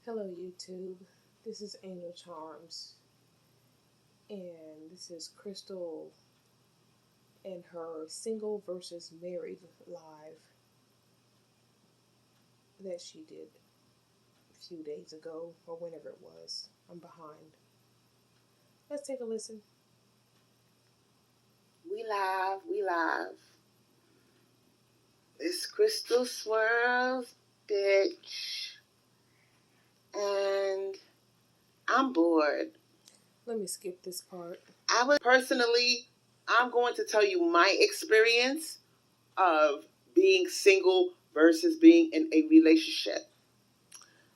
Hello, YouTube. This is Angel Charms, and this is Crystal and her single versus married live that she did a few days ago or whenever it was. I'm behind. Let's take a listen. We live. It's Crystal Swirlz, bitch. And I'm bored. Let me skip this part. I'm going to tell you my experience of being single versus being in a relationship.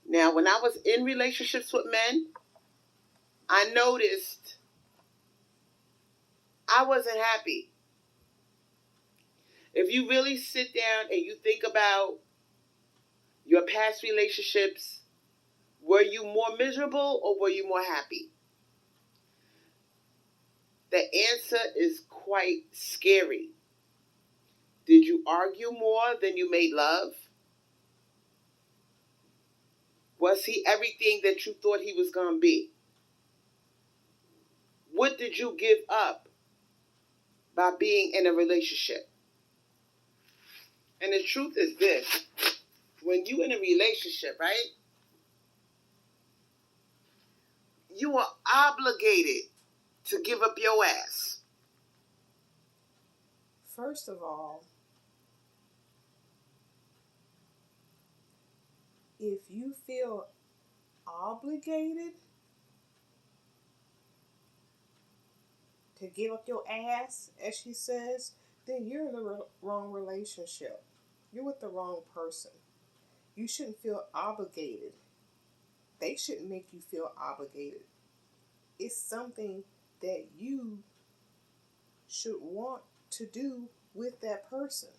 Now, when I was in relationships with men, I noticed I wasn't happy. If you really sit down and you think about your past relationships, were you more miserable or were you more happy? The answer is quite scary. Did you argue more than you made love? Was he everything that you thought he was going to be? What did you give up by being in a relationship? And the truth is this. When you in a relationship, right? You are obligated to give up your ass. First of all, if you feel obligated to give up your ass, as she says, then you're in the wrong relationship. You're with the wrong person. You shouldn't feel obligated. They shouldn't make you feel obligated. It's something that you should want to do with that person.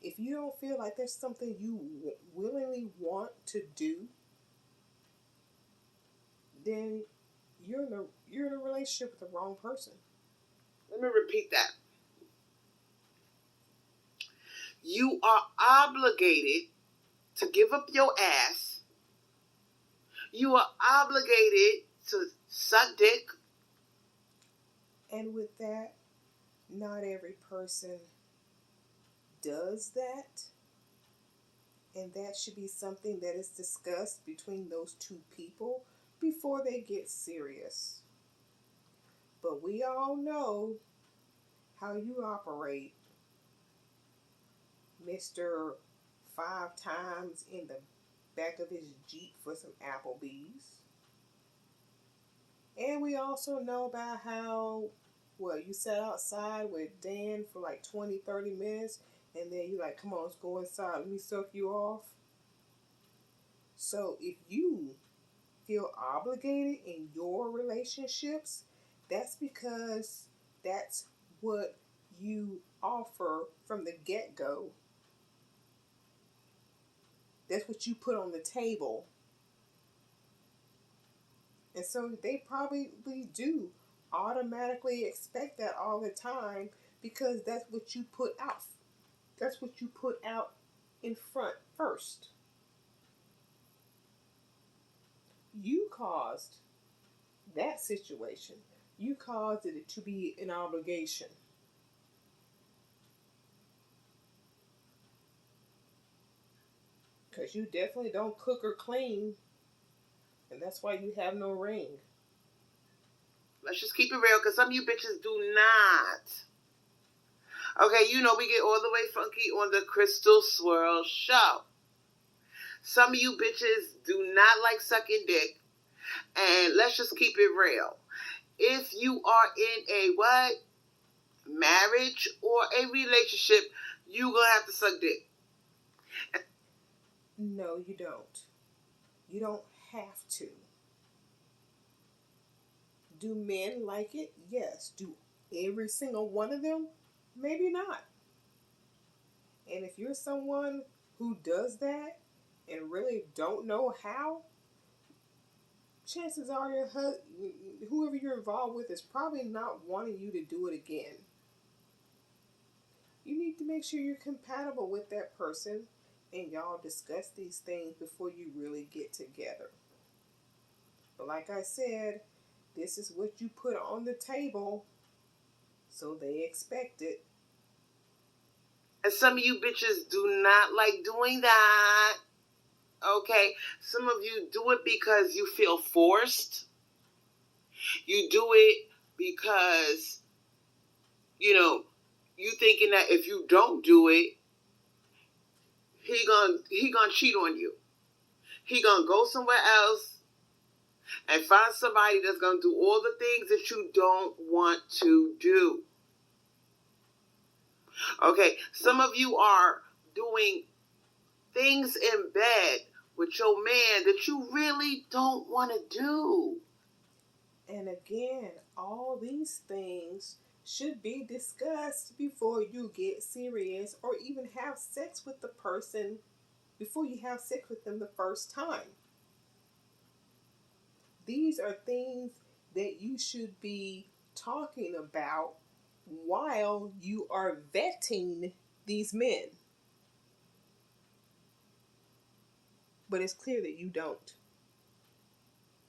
If you don't feel like there's something you willingly want to do, then you're in a relationship with the wrong person. Let me repeat that. You are obligated to give up your ass. You are obligated to suck dick. And with that, not every person does that. And that should be something that is discussed between those two people before they get serious. But we all know how you operate, Mr. 5 times in the back of his Jeep for some Applebee's. And we also know about how, you sat outside with Dan for like 20, 30 minutes, and then you're like, come on, let's go inside, let me suck you off. So if you feel obligated in your relationships, that's because that's what you offer from the get-go. That's what you put on the table. And so they probably do automatically expect that all the time because that's what you put out. That's what you put out in front first. You caused that situation. You caused it to be an obligation. Because you definitely don't cook or clean. And that's why you have no ring. Let's just keep it real, because some of you bitches do not. Okay, we get all the way funky on the Crystal Swirl show. Some of you bitches do not like sucking dick. And let's just keep it real. If you are in a marriage or a relationship, you gonna have to suck dick. No, you don't. You don't have to. Do men like it? Yes. Do every single one of them? Maybe not. And if you're someone who does that and really don't know how, chances are whoever you're involved with is probably not wanting you to do it again. You need to make sure you're compatible with that person and y'all discuss these things before you really get together. But like I said, this is what you put on the table, so they expect it. And some of you bitches do not like doing that. Okay? Some of you do it because you feel forced. You do it because, you thinking that if you don't do it, he gonna cheat on you. He gonna go somewhere else and find somebody that's gonna do all the things that you don't want to do. Okay, some of you are doing things in bed with your man that you really don't want to do. And again, all these things should be discussed before you get serious or even have sex with the person before you have sex with them the first time. These are things that you should be talking about while you are vetting these men. But it's clear that you don't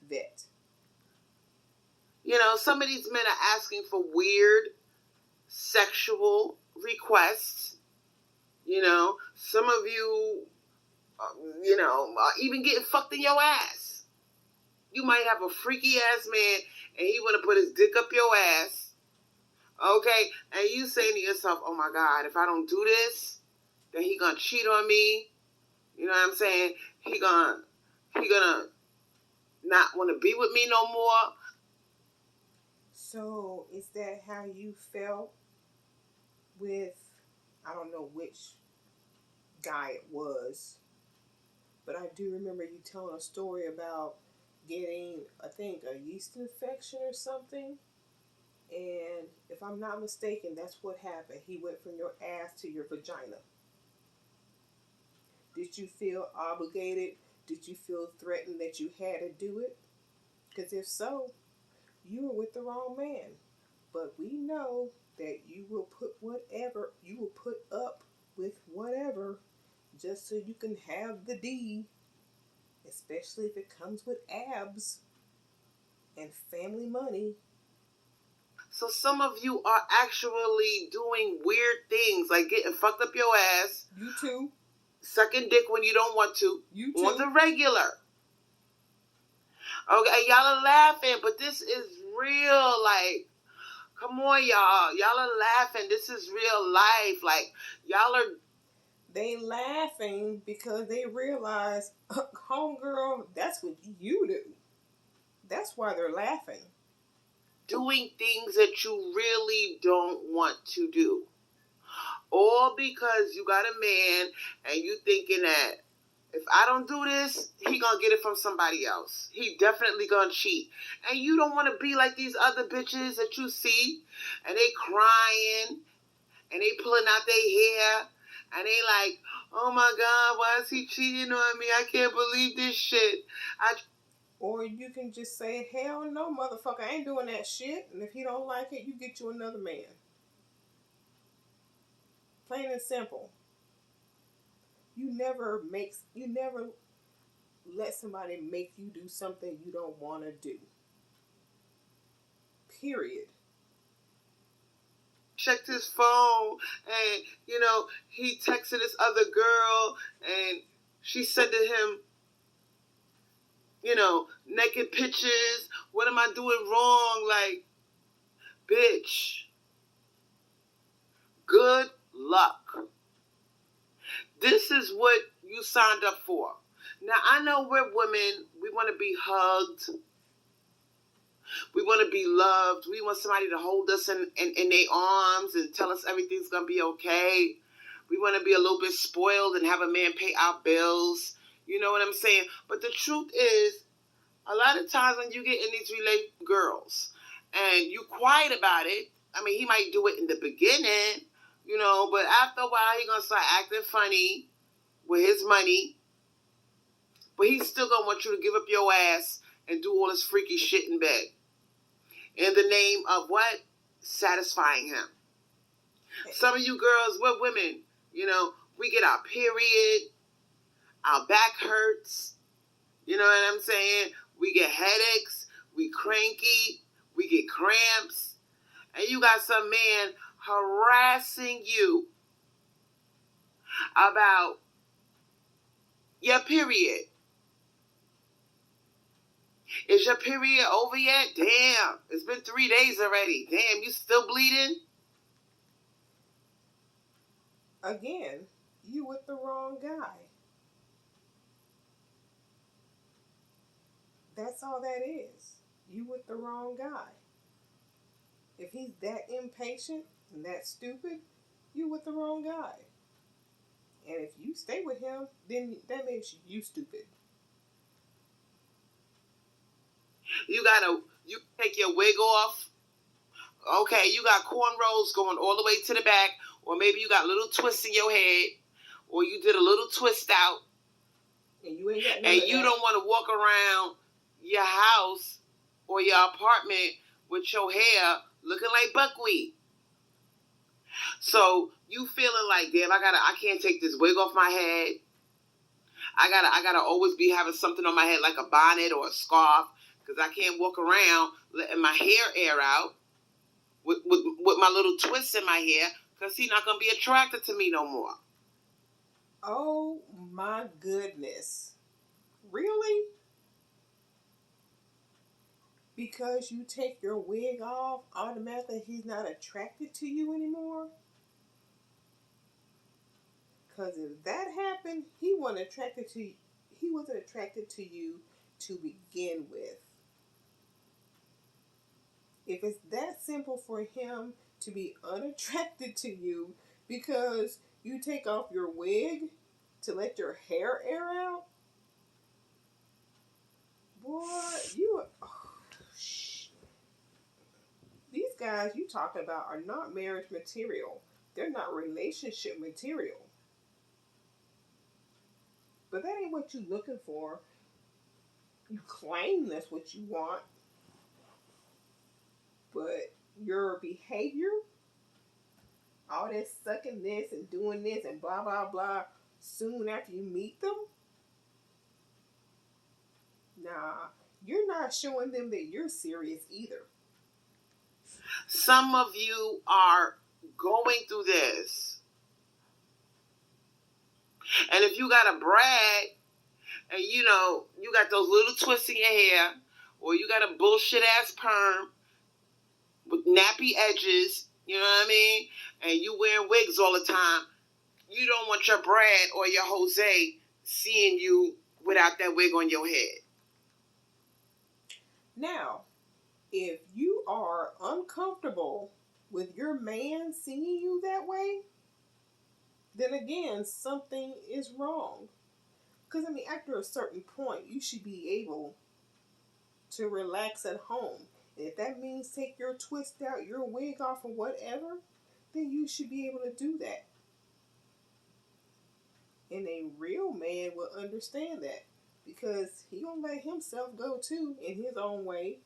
vet. Some of these men are asking for weird sexual requests. Some of you, even getting fucked in your ass. You might have a freaky ass man and he want to put his dick up your ass. Okay? And you saying to yourself, oh my God, if I don't do this, then he gonna cheat on me. You know what I'm saying? He gonna not want to be with me no more. So, is that how you felt with, I don't know which guy it was, but I do remember you telling a story about getting, I think, a yeast infection or something. And if I'm not mistaken, that's what happened. He went from your ass to your vagina. Did you feel obligated? Did you feel threatened that you had to do it? Because if so, you were with the wrong man. But we know that you will put up with whatever just so you can have the D, especially if it comes with abs and family money. So some of you are actually doing weird things, like getting fucked up your ass. You too. Sucking dick when you don't want to. You too. On the regular. Okay, y'all are laughing, but this is real. Like, come on, y'all. Y'all are laughing. This is real life. Like, y'all are... They laughing because they realize, homegirl, that's what you do. That's why they're laughing. Doing things that you really don't want to do. All because you got a man and you thinking that if I don't do this, he gonna get it from somebody else. He definitely gonna cheat. And you don't want to be like these other bitches that you see and they crying and they pulling out their hair and they like, oh my God, why is he cheating on me? I can't believe this shit. Or you can just say, hell no, motherfucker, I ain't doing that shit. And if he don't like it, you get you another man. Plain and simple. You never let somebody make you do something you don't want to do. Period. Checked his phone and, he texted this other girl and she sending him, naked pictures. What am I doing wrong? Like, bitch, good luck. This is what you signed up for. Now, I know we're women. We want to be hugged. We want to be loved. We want somebody to hold us in their arms and tell us everything's going to be okay. We want to be a little bit spoiled and have a man pay our bills. You know what I'm saying? But the truth is, a lot of times when you get in these girls and you quiet about it, I mean, he might do it in the beginning, but after a while, he going to start acting funny with his money. But he's still going to want you to give up your ass and do all this freaky shit in bed. In the name of what? Satisfying him. Some of you girls, we're women, we get our period. our back hurts. You know what I'm saying? We get headaches. We cranky. We get cramps. And you got some man harassing you about your period. Is your period over yet? Damn. It's been 3 days already. Damn, you still bleeding? Again, you with the wrong guy. That's all that is. You with the wrong guy. If he's that impatient and that stupid, you with the wrong guy. And if you stay with him, then that makes you stupid. You take your wig off. Okay, you got cornrows going all the way to the back, or maybe you got little twists in your head, or you did a little twist out, and you ain't got none and of you that. Don't want to walk around your house or your apartment with your hair looking like buckwheat. So you feeling like, damn, I can't take this wig off my head. I gotta always be having something on my head like a bonnet or a scarf, because I can't walk around letting my hair air out with my little twists in my hair, because he's not gonna be attracted to me no more. Oh my goodness. Really? Because you take your wig off, automatically he's not attracted to you anymore? Because if that happened, he wasn't attracted to you to begin with. If it's that simple for him to be unattracted to you because you take off your wig to let your hair air out, boy, these guys you talking about are not marriage material. They're not relationship material. But that ain't what you're looking for. You claim that's what you want, but your behavior, all this sucking this and doing this and blah blah blah, soon after you meet them, nah, you're not showing them that you're serious either. Some of you are going through this. And if you got a brag, and you got those little twists in your hair, or you got a bullshit ass perm with nappy edges, you know what I mean? And you wearing wigs all the time, you don't want your Brad or your Jose seeing you without that wig on your head. Now, if you are uncomfortable with your man seeing you that way, then again, something is wrong. Because, I mean, after a certain point, you should be able to relax at home. And if that means take your twist out, your wig off, or whatever, then you should be able to do that. And a real man will understand that. Because he gonna let himself go too in his own way.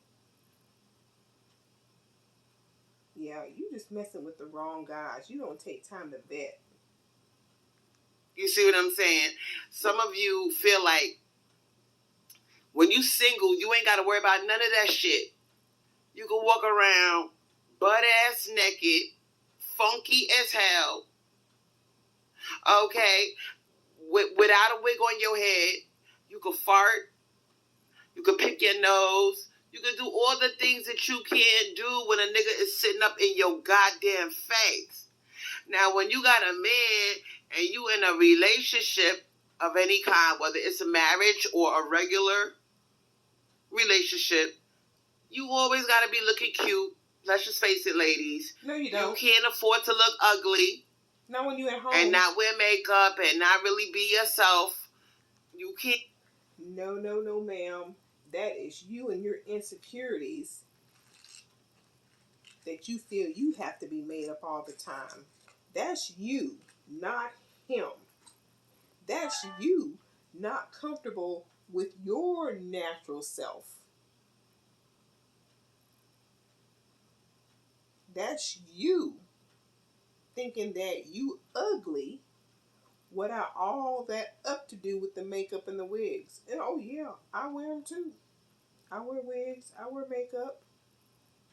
Yeah, you just messing with the wrong guys. You don't take time to vet. You see what I'm saying? Some of you feel like when you single, you ain't got to worry about none of that shit. You can walk around butt ass naked, funky as hell, okay, without a wig on your head. You can fart. You can pick your nose. You can do all the things that you can't do when a nigga is sitting up in your goddamn face. Now, when you got a man and you in a relationship of any kind, whether it's a marriage or a regular relationship, you always got to be looking cute. Let's just face it, ladies. No, you don't. You can't afford to look ugly. Not when you at home. And not wear makeup and not really be yourself. You can't. No, ma'am. That is you and your insecurities that you feel you have to be made up all the time. That's you, not him. That's you not comfortable with your natural self. That's you thinking that you ugly without all that up to do with the makeup and the wigs. And oh yeah, I wear them too. I wear wigs, I wear makeup,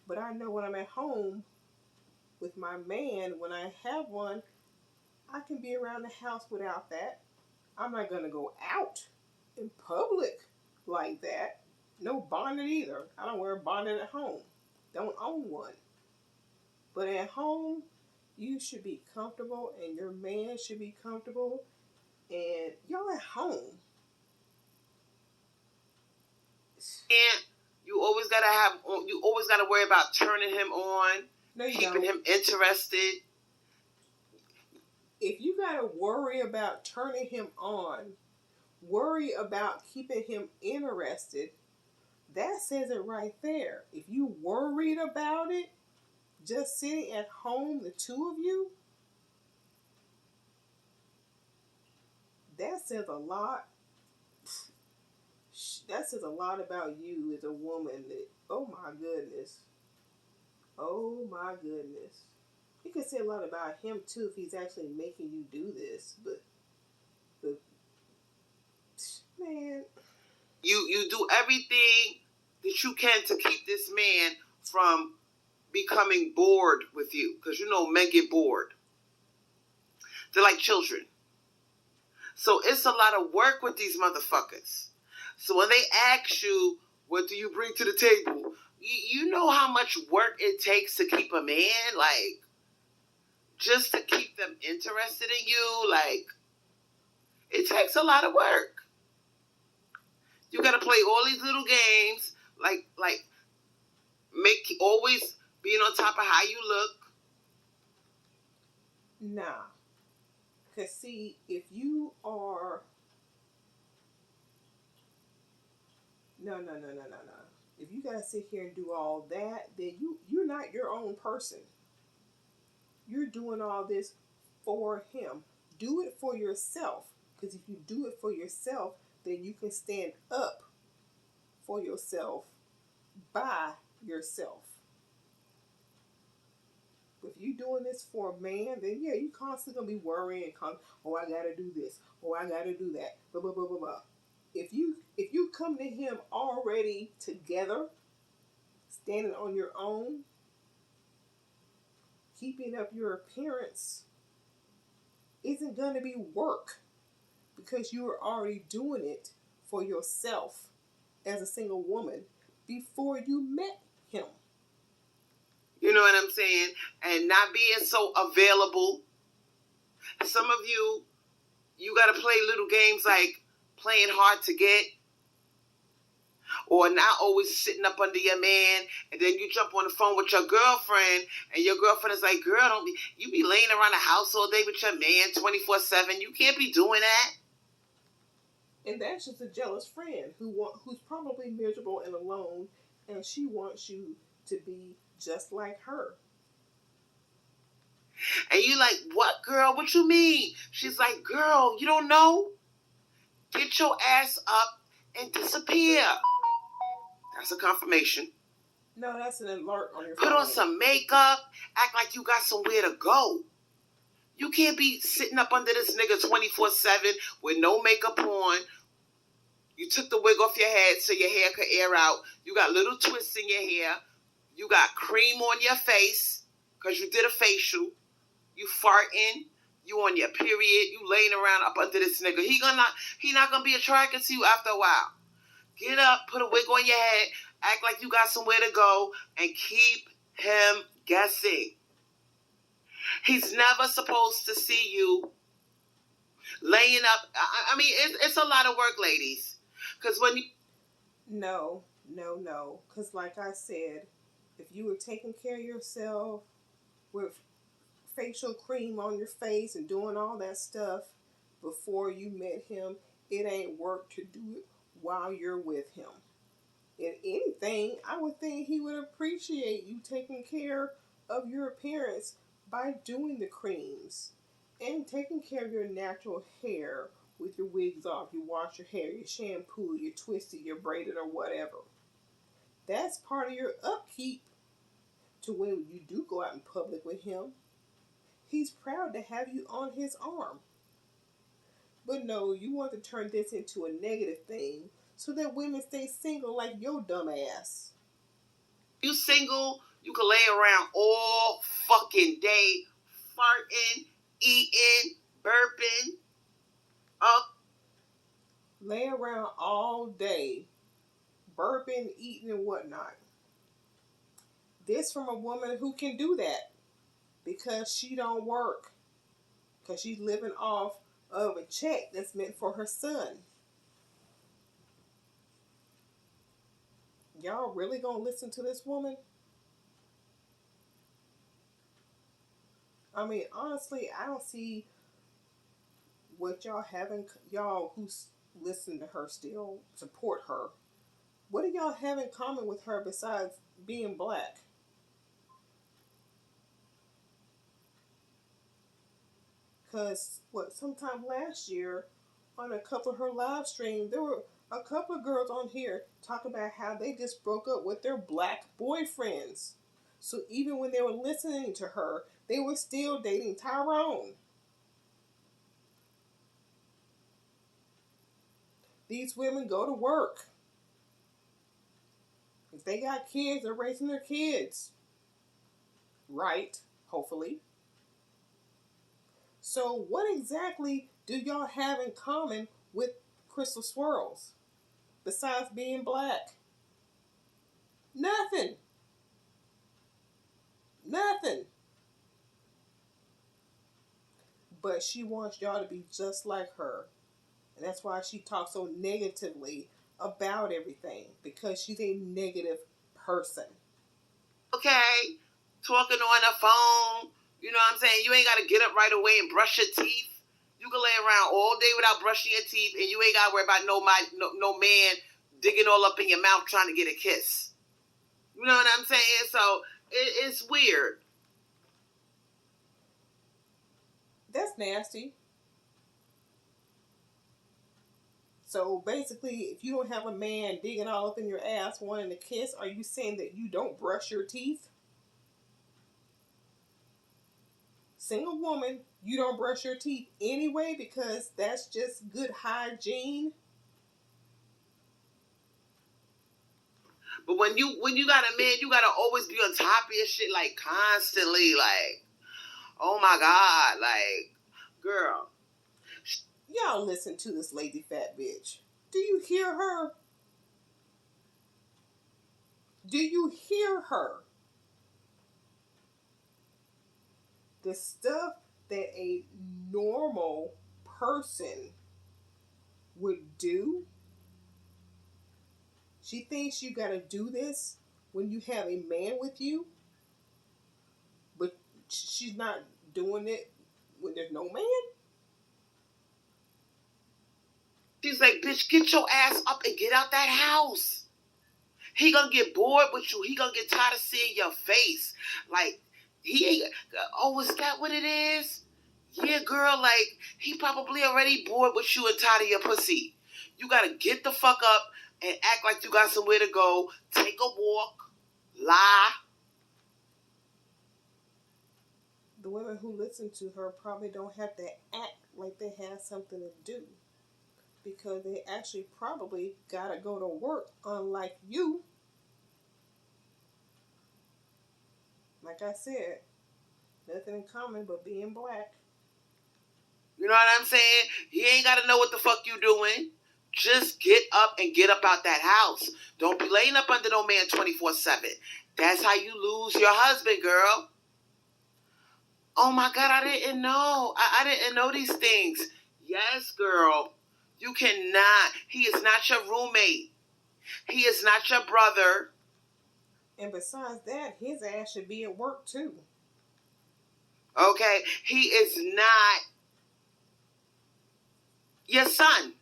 but I know when I'm at home with my man, when I have one, I can be around the house without that. I'm not gonna go out in public like that. No bonnet either. I don't wear a bonnet at home. Don't own one. But at home, you should be comfortable and your man should be comfortable. And y'all at home. And you always gotta worry about turning him on, No, you keeping don't. him interested. If you gotta worry about turning him on, worry about keeping him interested, that says it right there. If you worried about it, just sitting at home, the two of you, that says a lot. That says a lot about you as a woman. That, oh my goodness. Oh my goodness. It could say a lot about him too if he's actually making you do this. But man, You do everything that you can to keep this man from becoming bored with you, because you know men get bored. They're like children. So it's a lot of work with these motherfuckers. So when they ask you, what do you bring to the table? You know how much work it takes to keep a man, like, just to keep them interested in you, like, it takes a lot of work. You gotta play all these little games, like make always being on top of how you look. nah. Cause see, if you are no. If you gotta sit here and do all that, then you're not your own person. You're doing all this for him. Do it for yourself. Because if you do it for yourself, then you can stand up for yourself by yourself. If you're doing this for a man, then yeah, you constantly gonna be worrying. Oh, I gotta do this. Oh, I gotta do that. Blah blah blah blah blah. If you come to him already together, standing on your own, keeping up your appearance isn't gonna be work because you are already doing it for yourself as a single woman before you met him. You know what I'm saying? And not being so available. Some of you gotta play little games like playing hard to get, or not always sitting up under your man, and then you jump on the phone with your girlfriend, and your girlfriend is like, girl, don't be, you be laying around the house all day with your man 24/7. You can't be doing that. And that's just a jealous friend who's probably miserable and alone, and she wants you to be just like her. And you like, what, girl? What you mean? She's like, girl, you don't know? Get your ass up and disappear. That's a confirmation. No, that's an alert on your Put phone. on some makeup. Act like you got somewhere to go. You can't be sitting up under this nigga 24/7 with no makeup on. You took the wig off your head so your hair could air out. You got little twists in your hair. You got cream on your face because you did a facial. You farting. You on your period. You laying around up under this nigga. He not gonna be attracted to you after a while. Get up, put a wig on your head, act like you got somewhere to go, and keep him guessing. He's never supposed to see you laying up. I mean, it's a lot of work, ladies. Because when you... No. Because like I said, if you were taking care of yourself with facial cream on your face and doing all that stuff before you met him, it ain't work to do it while you're with him. If anything, I would think he would appreciate you taking care of your appearance by doing the creams and taking care of your natural hair with your wigs off. You wash your hair, you shampoo, you twist it, you braid it, or whatever. That's part of your upkeep to when you do go out in public with him. He's proud to have you on his arm. But no, you want to turn this into a negative thing so that women stay single like your dumb ass. You single, you can lay around all fucking day, farting, eating, burping, up. Lay around all day, burping, eating, and whatnot. This from a woman who can do that because she don't work. Because she's living off of a check that's meant for her son. Y'all really gonna listen to this woman? I mean, honestly, I don't see what y'all having. Y'all who listen to her still support her. What do y'all have in common with her besides being black? Because sometime last year, on a couple of her live streams, there were a couple of girls on here talking about how they just broke up with their black boyfriends. So even when they were listening to her, they were still dating Tyrone. These women go to work. If they got kids, they're raising their kids. Right, hopefully. So what exactly do y'all have in common with Crystal Swirlz besides being black? Nothing. Nothing. But she wants y'all to be just like her. And that's why she talks so negatively about everything. Because she's a negative person. Okay, talking on the phone. You know what I'm saying? You ain't got to get up right away and brush your teeth. You can lay around all day without brushing your teeth, and you ain't got to worry about no man digging all up in your mouth trying to get a kiss. You know what I'm saying? So it's weird. That's nasty. So basically, if you don't have a man digging all up in your ass wanting to kiss, are you saying that you don't brush your teeth? Single woman, you don't brush your teeth anyway because that's just good hygiene. But when you got a man, you gotta always be on top of your shit, like constantly, like, oh my God, like, girl. Y'all listen to this lazy fat bitch. Do you hear her? Do you hear her? The stuff that a normal person would do. She thinks you gotta do this when you have a man with you, but she's not doing it when there's no man. She's like, bitch, get your ass up and get out that house. He gonna get bored with you. He gonna get tired of seeing your face. Like, he ain't, oh, is that what it is? Yeah, girl, like, he probably already bored with you and tired of your pussy. You gotta get the fuck up and act like you got somewhere to go. Take a walk. Lie. The women who listen to her probably don't have to act like they have something to do, because they actually probably gotta go to work, unlike you. Like I said, nothing in common but being black. You know what I'm saying? He ain't gotta know what the fuck you doing. Just get up and get up out that house. Don't be laying up under no man 24/7. That's how you lose your husband, girl. Oh my God, I didn't know. I didn't know these things. Yes, girl. You cannot. He is not your roommate. He is not your brother. And besides that, his ass should be at work too. Okay? He is not your son.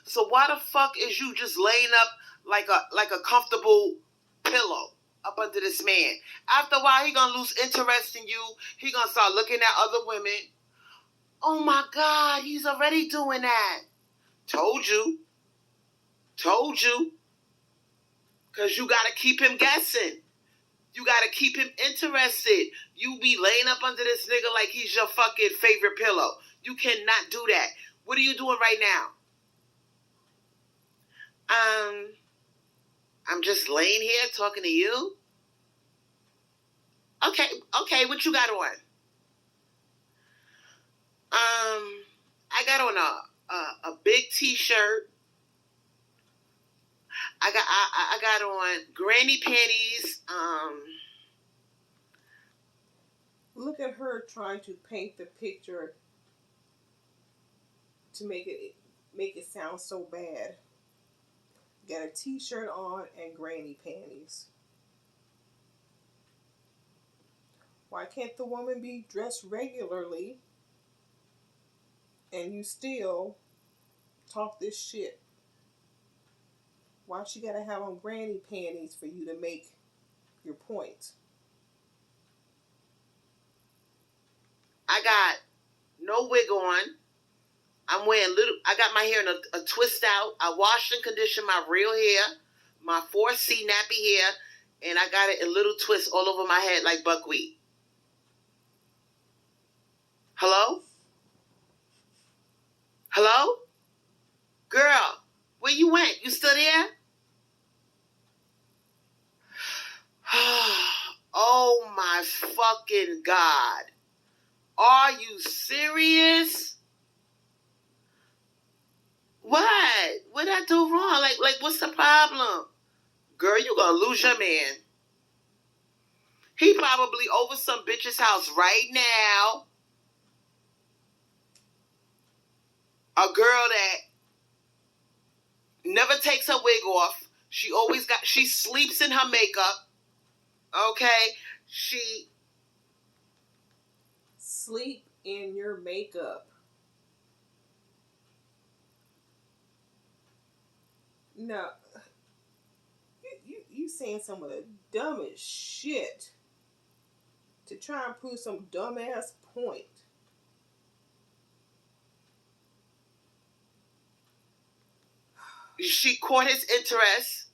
So why the fuck is you just laying up like a comfortable pillow up under this man? After a while, he gonna lose interest in you. He gonna start looking at other women. Oh my God, he's already doing that. Told you. Told you. Because you got to keep him guessing. You got to keep him interested. You be laying up under this nigga like he's your fucking favorite pillow. You cannot do that. What are you doing right now? I'm just laying here talking to you. Okay, what you got on? I got on a big t-shirt. I got on granny panties. Look at her trying to paint the picture to make it sound so bad. Got a t-shirt on and granny panties. Why can't the woman be dressed regularly and you still talk this shit? Why she gotta have on granny panties for you to make your point? I got no wig on. I'm wearing I got my hair in a twist out. I washed and conditioned my real hair, my 4C nappy hair, and I got it in little twists all over my head like buckwheat. Hello? Hello? Girl, where you went? You still there? Oh my fucking God. Are you serious? What? What did I do wrong? Like what's the problem? Girl, you gonna lose your man. He probably over some bitch's house right now. A girl that never takes her wig off. She sleeps in her makeup. Okay? She sleep in your makeup. No. You saying some of the dumbest shit to try and prove some dumbass point. She caught his interest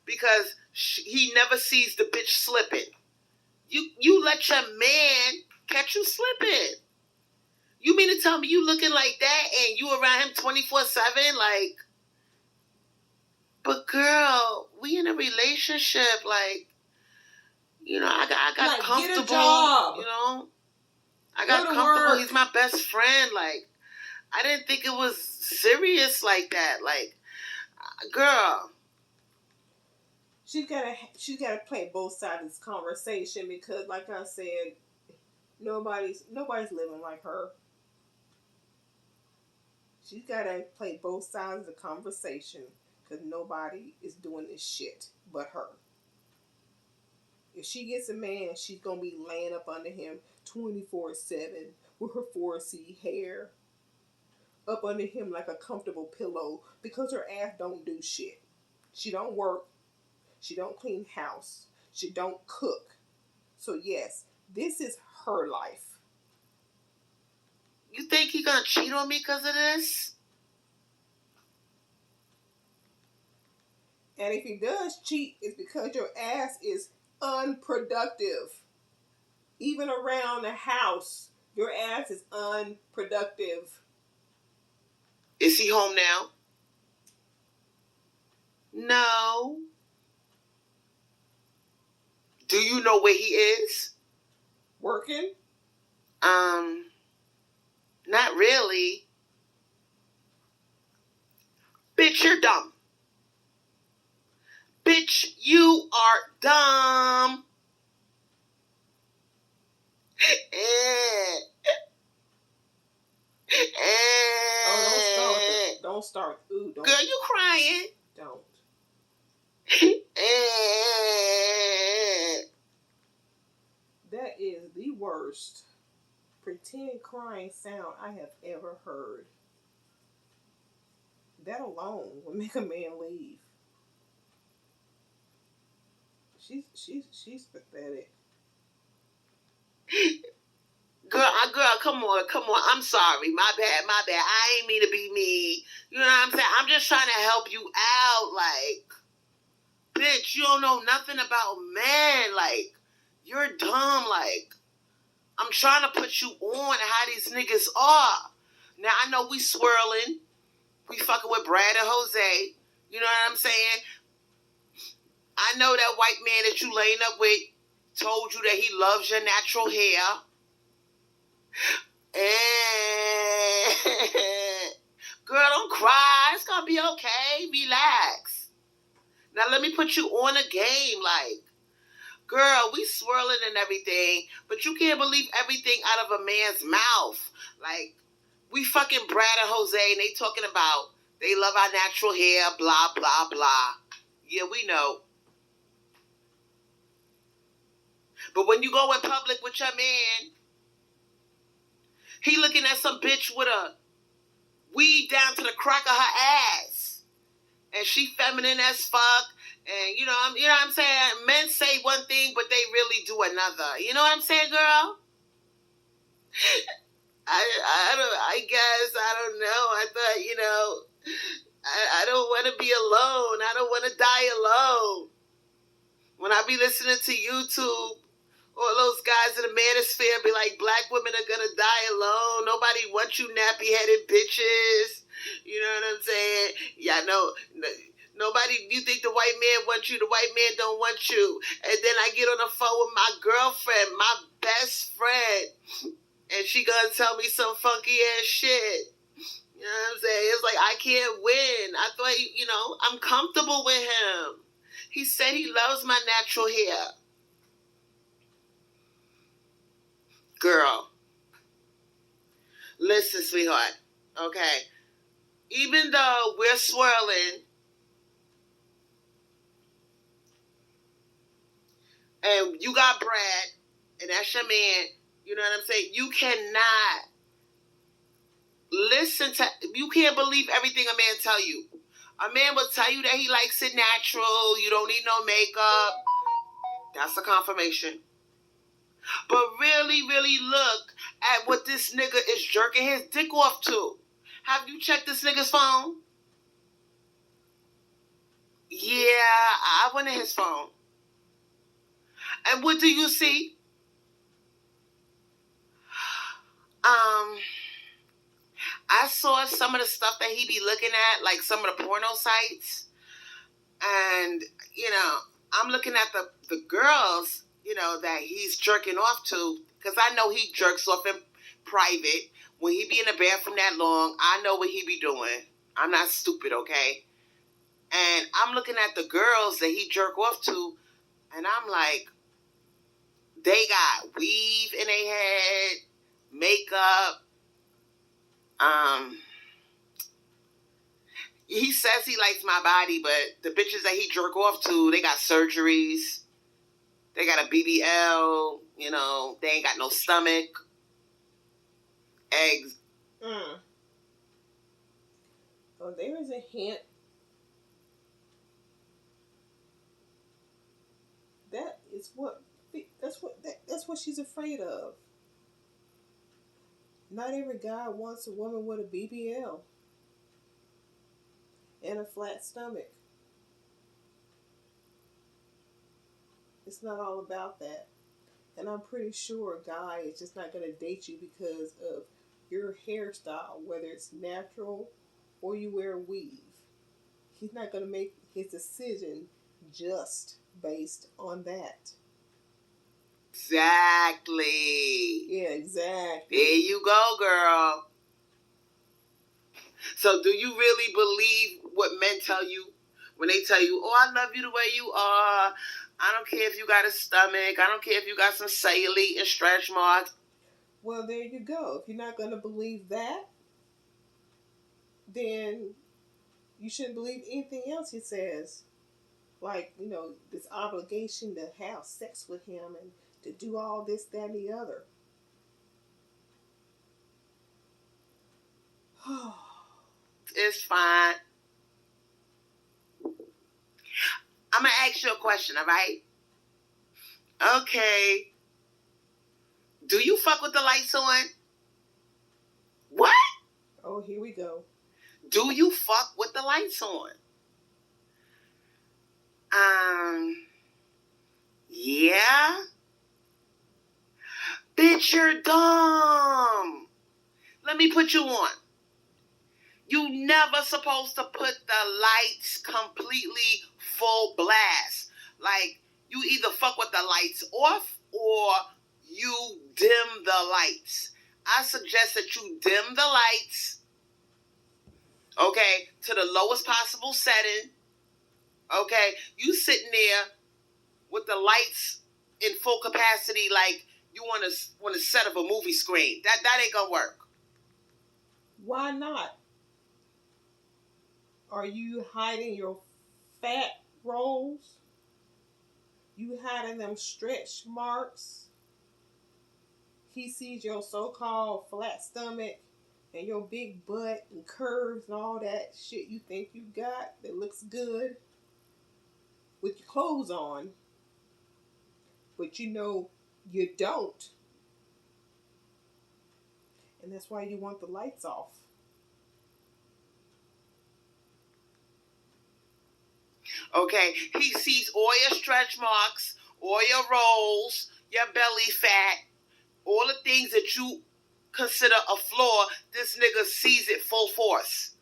because he never sees the bitch slipping. You let your man catch you slipping. You mean to tell me you looking like that and you around him 24/7? Like, but girl, we in a relationship. Like, you know, I got like, comfortable. Get a job. You know, I got comfortable. Work. He's my best friend. Like, I didn't think it was serious like that. Like, girl. She's gotta play both sides of this conversation because, like I said, nobody's living like her. She's gotta play both sides of the conversation because nobody is doing this shit but her. If she gets a man, she's gonna be laying up under him 24/7 with her 4C hair up under him like a comfortable pillow because her ass don't do shit. She don't work. She don't clean house. She don't cook. So yes, this is her life. You think he gonna cheat on me because of this? And if he does cheat, it's because your ass is unproductive. Even around the house, your ass is unproductive. Is he home now? No. Do you know where he is? Working? Not really. Bitch, you're dumb. Bitch, you are dumb. Oh, don't start. Ooh, don't. Girl, you crying. Don't. That is the worst pretend crying sound I have ever heard. That alone would make a man leave. She's pathetic. Girl, come on. I'm sorry. My bad. I ain't mean to be mean. You know what I'm saying? I'm just trying to help you out. Like, bitch, you don't know nothing about men. Like, you're dumb. Like, I'm trying to put you on how these niggas are. Now, I know we swirling. We fucking with Brad and Jose. You know what I'm saying? I know that white man that you laying up with told you that he loves your natural hair. And girl, don't cry. It's gonna be okay. Relax. Now let me put you on a game. Like, girl, we swirling and everything, but you can't believe everything out of a man's mouth. Like, we fucking Brad and Jose, and they talking about they love our natural hair, blah, blah, blah. Yeah, we know. But when you go in public with your man, he looking at some bitch with a weed down to the crack of her ass. And she feminine as fuck. And you know what I'm saying? Men say one thing, but they really do another. You know what I'm saying, girl? I guess, I don't know. I thought, I don't want to be alone. I don't want to die alone. When I be listening to YouTube, all those guys in the manosphere be like, black women are going to die alone. Nobody wants you nappy-headed bitches. You know what I'm saying? Yeah, no. Nobody, you think the white man wants you, the white man don't want you. And then I get on the phone with my girlfriend, my best friend, and she gonna tell me some funky ass shit. You know what I'm saying? It's like, I can't win. I thought, I'm comfortable with him. He said he loves my natural hair. Girl, listen, sweetheart, okay? Even though we're swirling, and you got Brad, and that's your man, you know what I'm saying? You cannot you can't believe everything a man tell you. A man will tell you that he likes it natural, you don't need no makeup. That's a confirmation. But really, really look at what this nigga is jerking his dick off to. Have you checked this nigga's phone? Yeah, I went in his phone. And what do you see? I saw some of the stuff that he be looking at, like some of the porno sites. And, I'm looking at the girls, that he's jerking off to. Because I know he jerks off in private. When he be in the bathroom that long, I know what he be doing. I'm not stupid, okay? And I'm looking at the girls that he jerk off to. And I'm like, they got weave in their head, makeup. He says he likes my body, but the bitches that he jerk off to, they got surgeries. They got a BBL, they ain't got no stomach. Eggs. Oh, there is a hint. That's what she's afraid of. Not every guy wants a woman with a BBL and a flat stomach. It's not all about that. And I'm pretty sure a guy is just not going to date you because of your hairstyle, whether it's natural or you wear a weave. He's not going to make his decision just based on that. Exactly. Yeah, exactly. There you go, girl. So do you really believe what men tell you when they tell you, oh, I love you the way you are. I don't care if you got a stomach. I don't care if you got some cellulite and stretch marks. Well, there you go. If you're not going to believe that, then you shouldn't believe anything else he says. Like, this obligation to have sex with him and to do all this, that, and the other. It's fine. I'm going to ask you a question, all right? Okay. Do you fuck with the lights on? What? Oh, here we go. Do you fuck with the lights on? Yeah? Bitch, you're dumb. Let me put you on. You never supposed to put the lights completely full blast. Like, you either fuck with the lights off or you dim the lights. I suggest that you dim the lights, okay, to the lowest possible setting. Okay, you sitting there with the lights in full capacity, like you want a set of a movie screen. That ain't gonna work. Why not? Are you hiding your fat rolls? You hiding them stretch marks? He sees your so-called flat stomach and your big butt and curves and all that shit you think you got that looks good with your clothes on, but you know you don't. And that's why you want the lights off. Okay, he sees all your stretch marks, all your rolls, your belly fat, all the things that you consider a flaw. This nigga sees it full force.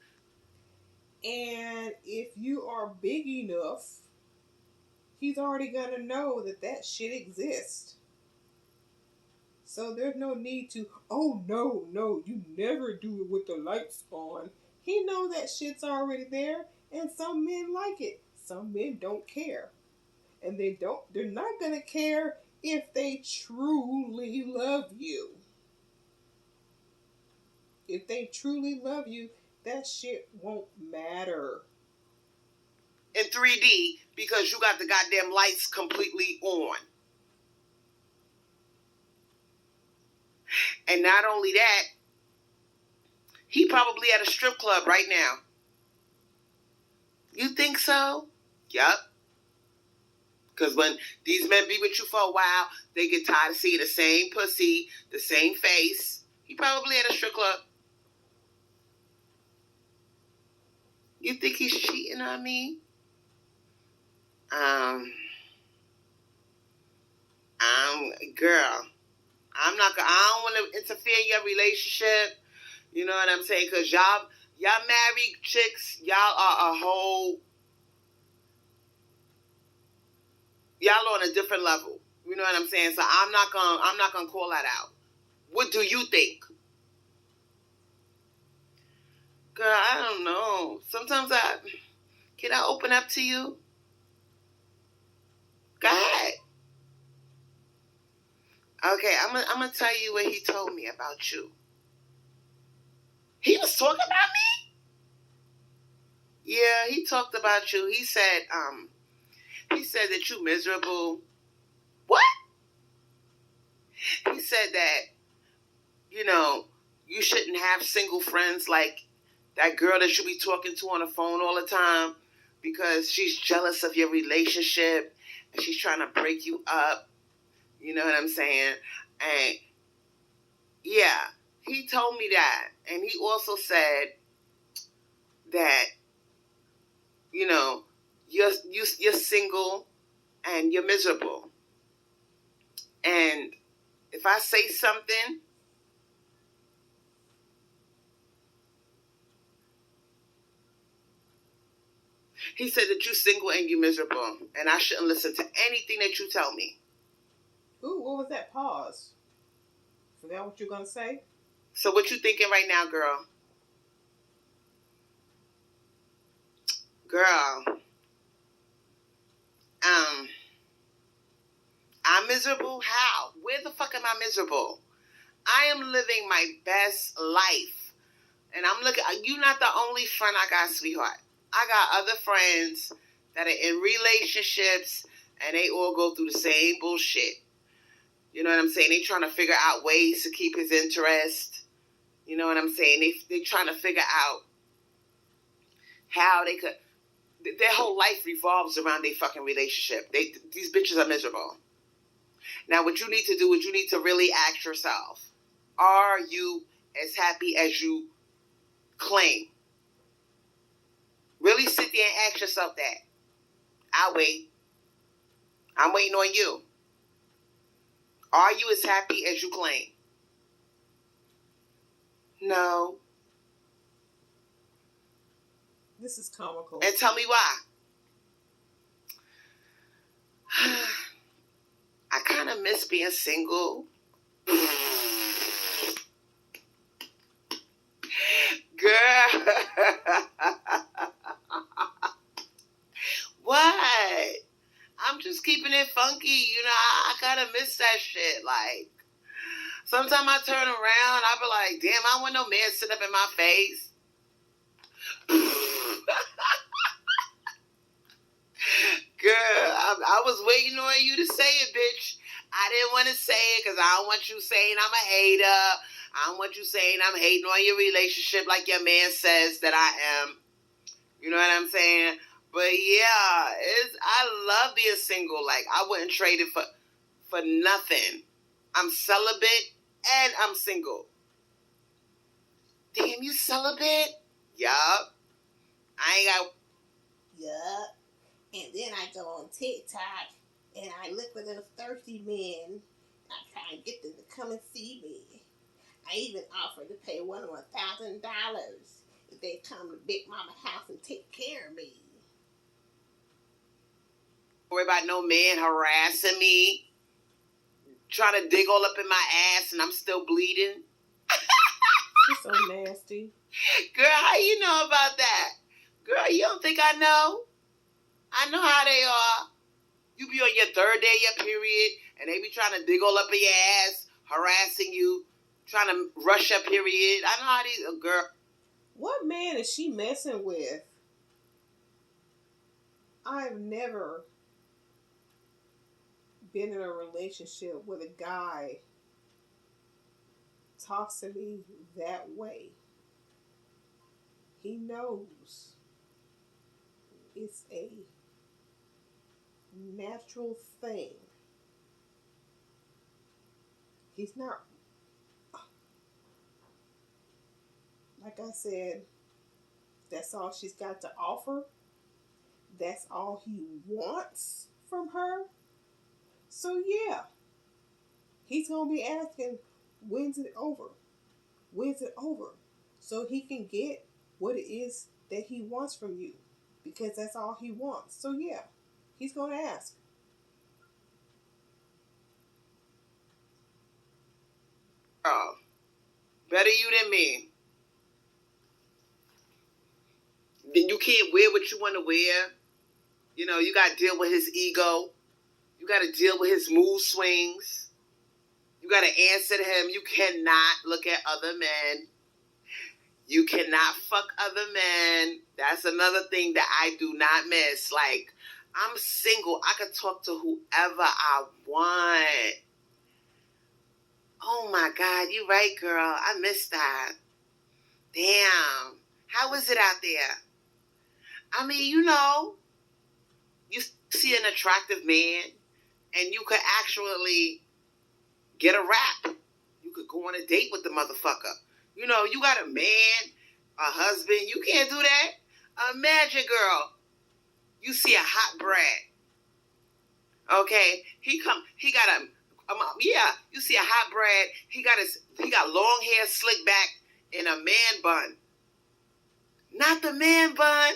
And if you are big enough, he's already gonna know that that shit exists. So there's no need to, oh no, no, you never do it with the lights on. He know that shit's already there, and some men like it. Some men don't care. And they're not gonna care if they truly love you. If they truly love you, that shit won't matter. In 3D, because you got the goddamn lights completely on. And not only that, he probably at a strip club right now. You think so? Yup. Because when these men be with you for a while, they get tired of seeing the same pussy, the same face. He probably at a strip club. You think he's cheating on me? Girl, I don't want to interfere in your relationship. You know what I'm saying? Because y'all married chicks, y'all are y'all on a different level. You know what I'm saying? So I'm not gonna call that out. What do you think? Girl, I don't know. Sometimes can I open up to you? Go ahead. Okay, I'm gonna tell you what he told me about you. He was talking about me? Yeah, he talked about you. He said that you miserable. What? He said that, you shouldn't have single friends like that girl that you be talking to on the phone all the time because she's jealous of your relationship and she's trying to break you up. You know what I'm saying? And yeah, he told me that. And he also said that, you're single and you're miserable. And if I say something, he said that you're single and you're miserable. And I shouldn't listen to anything that you tell me. Ooh, what was that pause? Forgot what you're going to say? So what you thinking right now, girl? Girl. I'm miserable? How? Where the fuck am I miserable? I am living my best life. And you're not the only friend I got, sweetheart. I got other friends that are in relationships and they all go through the same bullshit. You know what I'm saying? They trying to figure out ways to keep his interest. You know what I'm saying? They trying to figure out how they could. Their whole life revolves around their fucking relationship. These bitches are miserable. Now, what you need to do is you need to really ask yourself, are you as happy as you claim? Really sit there and ask yourself that. I'll wait. I'm waiting on you. Are you as happy as you claim? No. This is comical. And tell me why. I kind of miss being single. Girl. What? I'm just keeping it funky. You know, I kind of miss that shit. Like, sometimes I turn around, I be like, damn, I want no man sit up in my face. Girl, I was waiting on you to say it, bitch. I didn't want to say it because I don't want you saying I'm a hater. I don't want you saying I'm hating on your relationship like your man says that I am. You know what I'm saying? But yeah, I love being single. Like, I wouldn't trade it for nothing. I'm celibate and I'm single. Damn, you celibate? Yup. I ain't got... Yup. And then I go on TikTok and I look for those thirsty men. I try and get them to come and see me. I even offered to pay one of them $1,000 if they come to Big Mama house and take care of me. Worry about no man harassing me, trying to dig all up in my ass and I'm still bleeding. You're so nasty. Girl, how you know about that? Girl, you don't think I know? I know how they are. You be on your third day of your period, and they be trying to dig all up in your ass, harassing you, trying to rush your period. I know how these... girl. What man is she messing with? I've never been in a relationship with a guy talks to me that way. He knows it's a natural thing. He's not, like I said, that's all she's got to offer. That's all he wants from her. So yeah, he's going to be asking, when's it over? When's it over? So he can get what it is that he wants from you. Because that's all he wants. So yeah, he's going to ask. Oh, better you than me. Then you can't wear what you want to wear. You know, you got to deal with his ego. You got to deal with his mood swings. You got to answer to him. You cannot look at other men. You cannot fuck other men. That's another thing that I do not miss. Like, I'm single. I can talk to whoever I want. Oh my God, you right, girl. I miss that. Damn. How is it out there? I mean, you know, you see an attractive man and you could actually get a rap. You could go on a date with the motherfucker. You know, you got a man, a husband. You can't do that. Imagine, girl, you see a hot Brad. Okay, he got a, you see a hot Brad. He got long hair slicked back in a man bun. Not the man bun.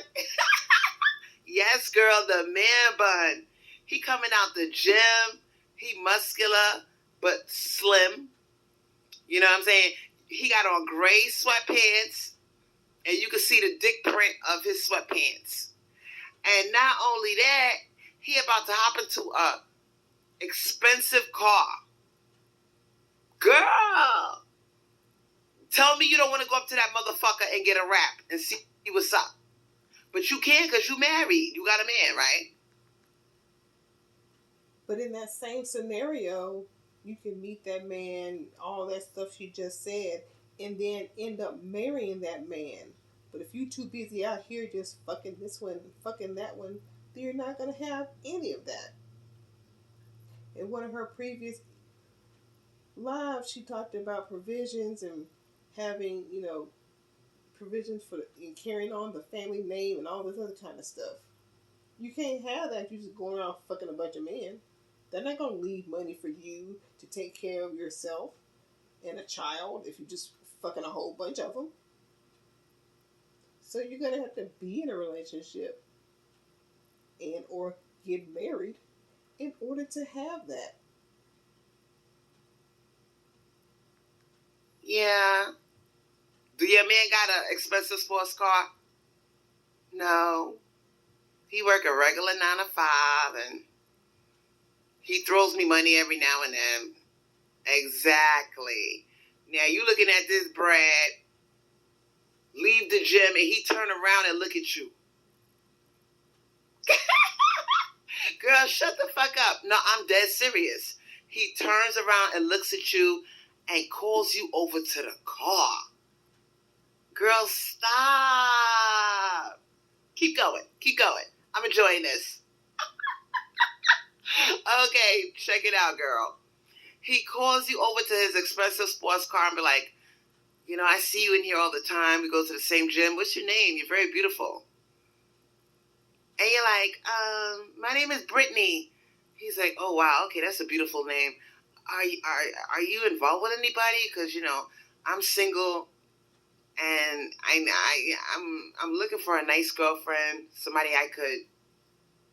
Yes, girl, the man bun. He coming out the gym. He muscular, but slim. You know what I'm saying? He got on gray sweatpants, and you can see the dick print of his sweatpants. And not only that, he about to hop into a expensive car. Girl, tell me you don't want to go up to that motherfucker and get a rap and see what's up. But you can't because you married. You got a man, right? But in that same scenario, you can meet that man, all that stuff she just said, and then end up marrying that man. But if you too busy out here just fucking this one, fucking that one, then you're not going to have any of that. In one of her previous lives, she talked about provisions and having, provisions for and carrying on the family name and all this other kind of stuff. You can't have that if you're just going around fucking a bunch of men. They're not going to leave money for you to take care of yourself and a child if you just fucking a whole bunch of them. So you're gonna have to be in a relationship and or get married in order to have that. Yeah. Do your man got an expensive sports car? No. He work a regular 9 to 5, and he throws me money every now and then. Exactly. Now you looking at this Brad leave the gym and he turn around and look at you. Girl, shut the fuck up. No, I'm dead serious. He turns around and looks at you and calls you over to the car. Girl, stop. Keep going. Keep going. I'm enjoying this. Okay, check it out, girl. He calls you over to his expensive sports car and be like, I see you in here all the time. We go to the same gym. What's your name? You're very beautiful. And you're like, my name is Brittany. He's like, oh, wow. Okay, that's a beautiful name. Are you involved with anybody? Because, I'm single and I'm looking for a nice girlfriend, somebody I could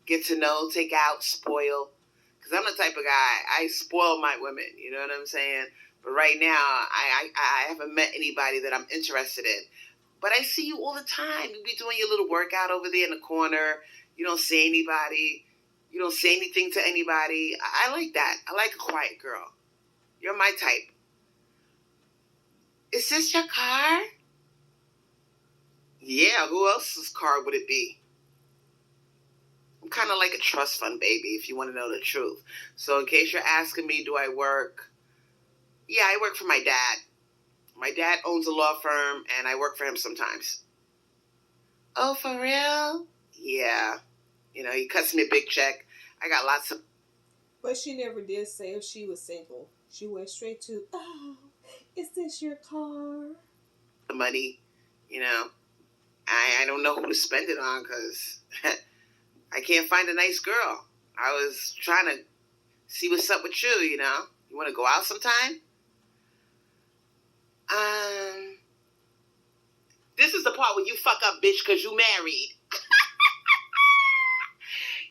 get to know, take out, spoil. Because I'm the type of guy, I spoil my women. You know what I'm saying? But right now, I haven't met anybody that I'm interested in. But I see you all the time. You be doing your little workout over there in the corner. You don't say anybody. You don't say anything to anybody. I like that. I like a quiet girl. You're my type. Is this your car? Yeah, who else's car would it be? I'm kind of like a trust fund baby, if you want to know the truth. So in case you're asking me, do I work? Yeah, I work for my dad. My dad owns a law firm, and I work for him sometimes. Oh, for real? Yeah. He cuts me a big check. I got lots of... But she never did say if she was single. She went straight to, oh, is this your car? money. I don't know who to spend it on because I can't find a nice girl. I was trying to see what's up with you, You want to go out sometime? This is the part where you fuck up, bitch, because you married.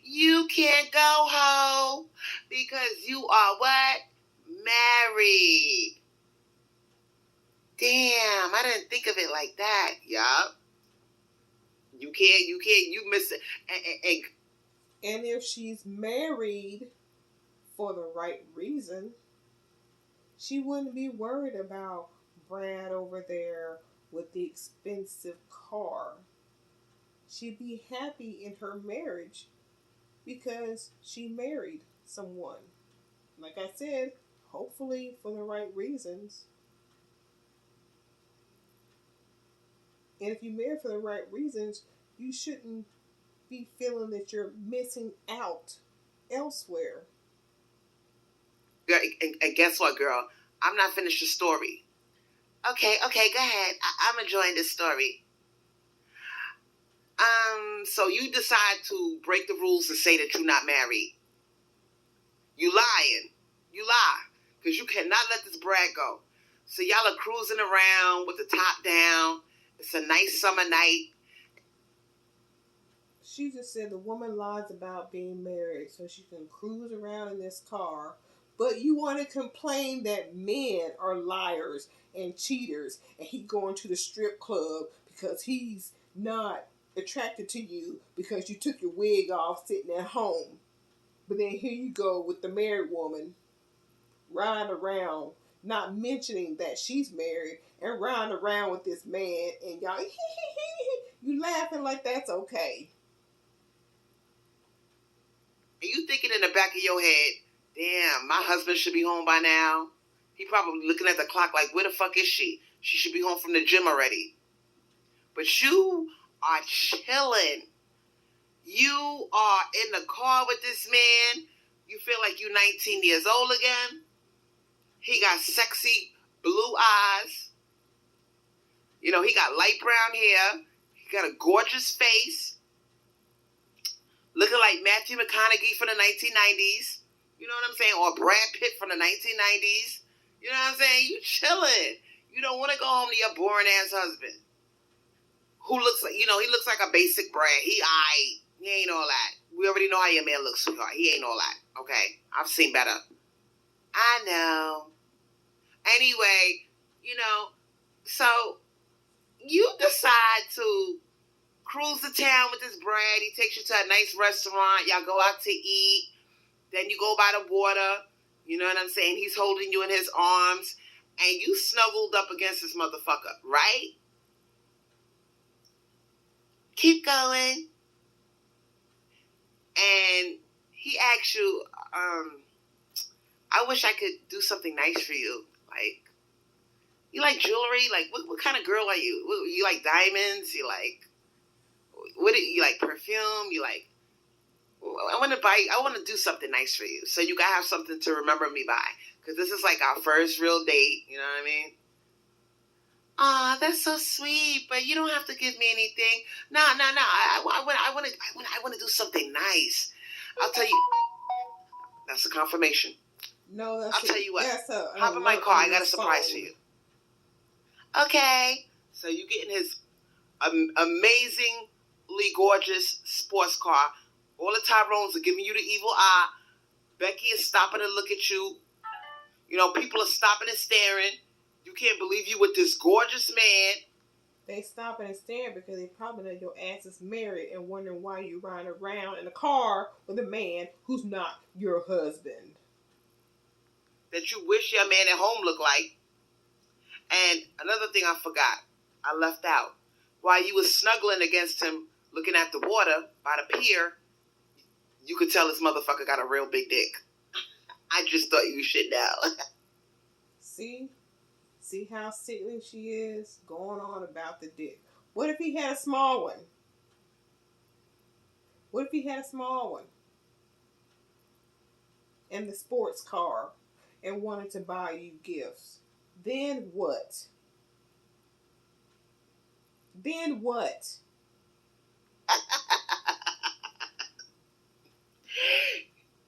You can't go home because you are what? Married. Damn, I didn't think of it like that. Yup. You miss it. And if she's married for the right reason, she wouldn't be worried about Brad over there with the expensive car. She'd be happy in her marriage because she married someone. Like I said, hopefully for the right reasons. And if you marry for the right reasons, you shouldn't be feeling that you're missing out elsewhere. And guess what, girl? I'm not finished the story. Okay, go ahead. I'm enjoying this story. So you decide to break the rules and say that you're not married. You lying. You lie. Because you cannot let this Brad go. So y'all are cruising around with the top down. It's a nice summer night. She just said the woman lies about being married so she can cruise around in this car. But you want to complain that men are liars and cheaters and he going to the strip club because he's not attracted to you because you took your wig off sitting at home. But then here you go with the married woman riding around, not mentioning that she's married and riding around with this man, and y'all you laughing like that's okay. And you thinking in the back of your head, damn, my husband should be home by now. He probably looking at the clock like, where the fuck is she? She should be home from the gym already. But you are chilling. You are in the car with this man. You feel like you're 19 years old again. He got sexy blue eyes. He got light brown hair. He got a gorgeous face. Looking like Matthew McConaughey from the 1990s. You know what I'm saying? Or Brad Pitt from the 1990s. You know what I'm saying? You chilling. You don't want to go home to your boring ass husband who looks like, he looks like a basic Brad. He ain't all that. We already know how your man looks, sweetheart. He ain't all that, okay? I've seen better. I know. Anyway, so you decide to cruise the town with this Brad. He takes you to a nice restaurant. Y'all go out to eat. Then you go by the water. You know what I'm saying? He's holding you in his arms. And you snuggled up against this motherfucker, right? Keep going. And he asks you, I wish I could do something nice for you. Like, you like jewelry? Like, what kind of girl are you? You like diamonds? You like, you like perfume? You like, I want to do something nice for you. So you got to have something to remember me by. Because this is like our first real date. You know what I mean? Aw, that's so sweet, but you don't have to give me anything. No. I want to do something nice. I'll tell you. That's a confirmation. No, I'll tell you what. Hop in my car. I got a surprise for you. Okay. So you get in his amazingly gorgeous sports car. All the Tyrones are giving you the evil eye. Becky is stopping to look at you. People are stopping and staring. You can't believe you with this gorgeous man. They stopping and staring because they probably know your ass is married and wondering why you riding around in a car with a man who's not your husband. That you wish your man at home looked like. And another thing I forgot. I left out. While you was snuggling against him, looking at the water by the pier, you could tell this motherfucker got a real big dick. I just thought you should know. See how sickly she is going on about the dick. What if he had a small one? What if he had a small one? And the sports car and wanted to buy you gifts? Then what? Then what?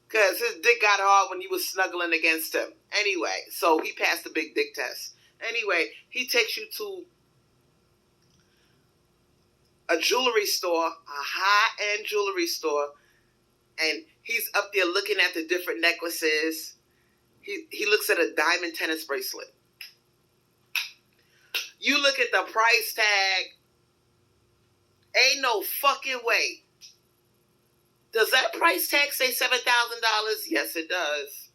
Because his dick got hard when you was snuggling against him. Anyway, so he passed the big dick test. Anyway, he takes you to a jewelry store, a high-end jewelry store, and he's up there looking at the different necklaces. He looks at a diamond tennis bracelet. You look at the price tag. Ain't no fucking way. Does that price tag say $7,000? Yes, it does.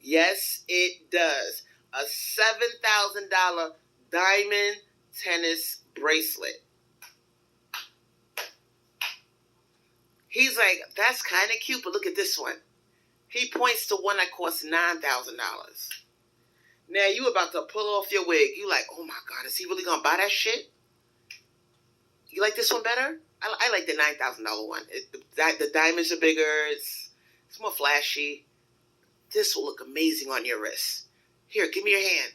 Yes, it does. A $7,000 diamond tennis bracelet. He's like, that's kind of cute, but look at this one. He points to one that costs $9,000. Now you about to pull off your wig. You like, oh my God, is he really going to buy that shit? You like this one better? I like the $9,000 one. The diamonds are bigger. It's more flashy. This will look amazing on your wrist. Here, give me your hand.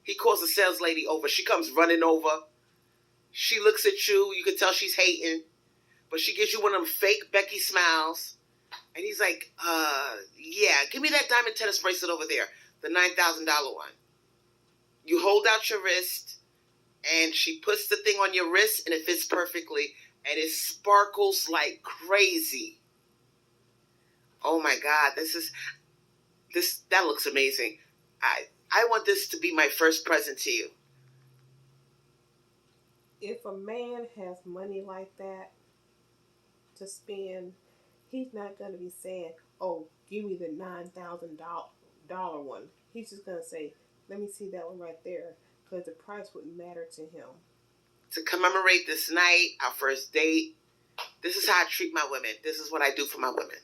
He calls the sales lady over. She comes running over. She looks at you. You can tell she's hating. But she gives you one of them fake Becky smiles. And he's like, yeah, give me that diamond tennis bracelet over there. The $9,000 one. You hold out your wrist. And she puts the thing on your wrist. And it fits perfectly. And it sparkles like crazy. Oh my God. That looks amazing. I want this to be my first present to you. If a man has money like that to spend, he's not going to be saying, oh, give me the $9,000 one. He's just going to say, let me see that one right there, because the price wouldn't matter to him. To commemorate this night, our first date, this is how I treat my women. This is what I do for my women.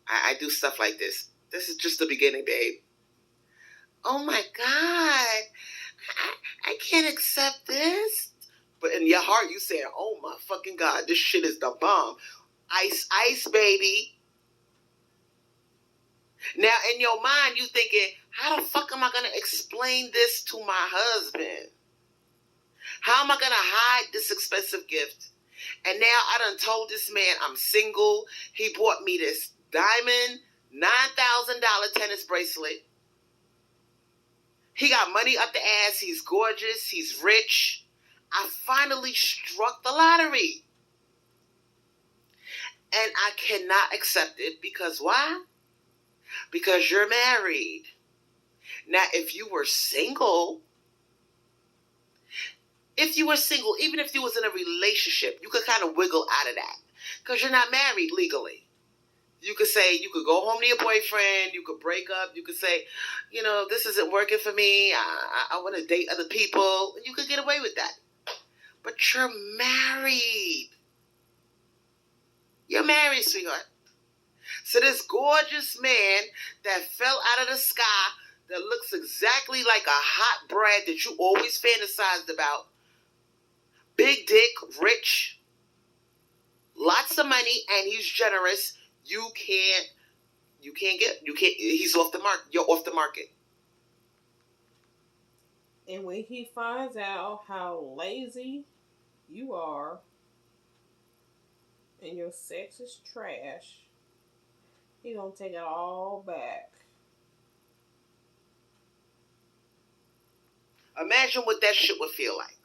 I do stuff like this. This is just the beginning, babe. Oh my God. I can't accept this. But in your heart, you say, oh my fucking God, this shit is the bomb. Ice, ice, baby. Now, in your mind, you thinking, how the fuck am I going to explain this to my husband? How am I going to hide this expensive gift? And now I done told this man I'm single. He bought me this diamond $9,000 tennis bracelet. He got money up the ass. He's gorgeous. He's rich. I finally struck the lottery. And I cannot accept it because why? Because you're married. Now, if you were single, even if you was in a relationship, you could kind of wiggle out of that because you're not married legally. You could say, you could go home to your boyfriend, you could break up, you could say, this isn't working for me, I want to date other people. You could get away with that. But you're married. You're married, sweetheart. So this gorgeous man that fell out of the sky, that looks exactly like a hot bread that you always fantasized about, big dick, rich, lots of money, and he's generous. He's off the market. You're off the market. And when he finds out how lazy you are and your sex is trash, he gonna take it all back. Imagine what that shit would feel like.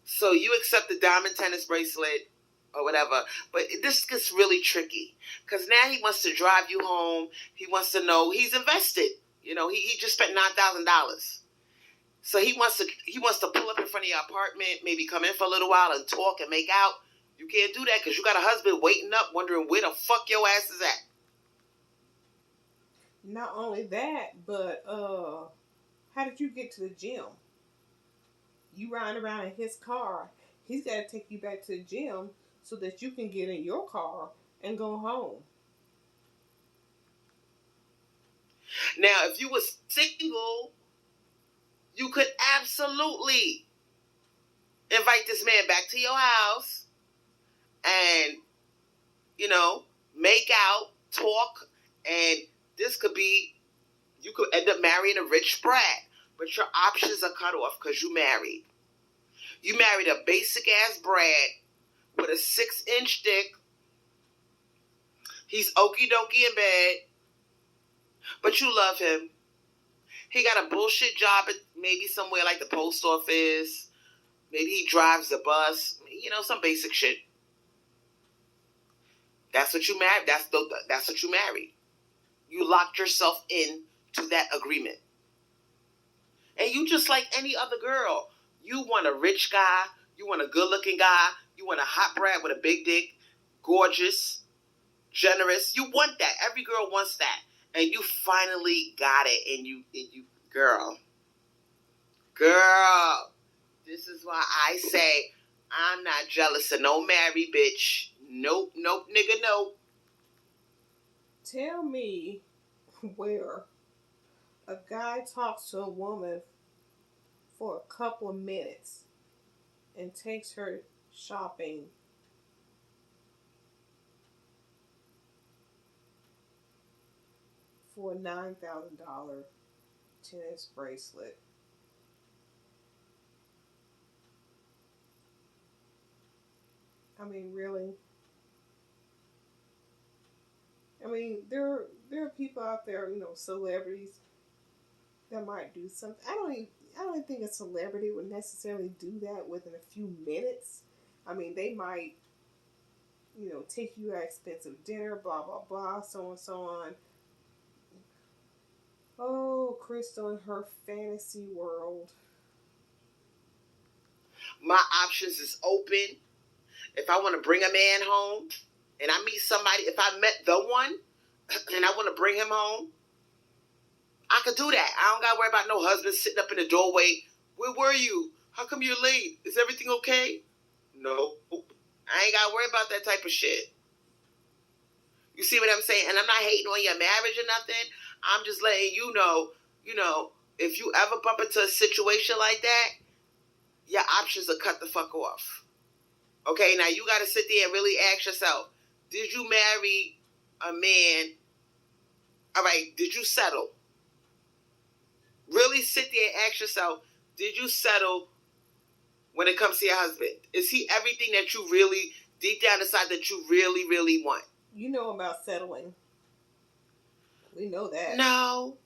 So you accept the diamond tennis bracelet or whatever, but this gets really tricky because now he wants to drive you home. He wants to know he's invested. He just spent $9,000. So he wants to pull up in front of your apartment, maybe come in for a little while and talk and make out. You can't do that because you got a husband waiting up, wondering where the fuck your ass is at. Not only that, but how did you get to the gym? You riding around in his car. He's got to take you back to the gym so that you can get in your car and go home. Now, if you were single, you could absolutely invite this man back to your house and, make out, talk, and this could be, you could end up marrying a rich brat, but your options are cut off because you married. You married a basic-ass brat with a 6-inch dick. He's okie dokie in bed, but you love him. He got a bullshit job at maybe somewhere like the post office. Maybe he drives the bus. Some basic shit. That's what you married. That's what you married. You locked yourself in to that agreement. And you just like any other girl. You want a rich guy. You want a good-looking guy. You want a hot brat with a big dick. Gorgeous. Generous. You want that. Every girl wants that. And you finally got it. And you, girl. This is why I say I'm not jealous of no married bitch. Nope, nigga, nope. Tell me where a guy talks to a woman for a couple of minutes and takes her shopping for a $9,000 tennis bracelet. I mean, really? I mean, there are people out there, celebrities that might do something. I don't even think a celebrity would necessarily do that within a few minutes. I mean, they might, take you to expensive dinner, blah, blah, blah, so on, so on. Oh, Crystal in her fantasy world. My options is open. If I want to bring a man home and I meet somebody, if I met the one and I want to bring him home, I could do that. I don't got to worry about no husband sitting up in the doorway. Where were you? How come you're late? Is everything okay? No. I ain't got to worry about that type of shit. You see what I'm saying? And I'm not hating on your marriage or nothing. I'm just letting you know, if you ever bump into a situation like that, your options are cut the fuck off. Okay, now you got to sit there and really ask yourself, did you marry a man? All right, did you settle? Really sit there and ask yourself, did you settle when it comes to your husband? Is he everything that you really, deep down inside, that you really, really want? You know about settling. We know that. No.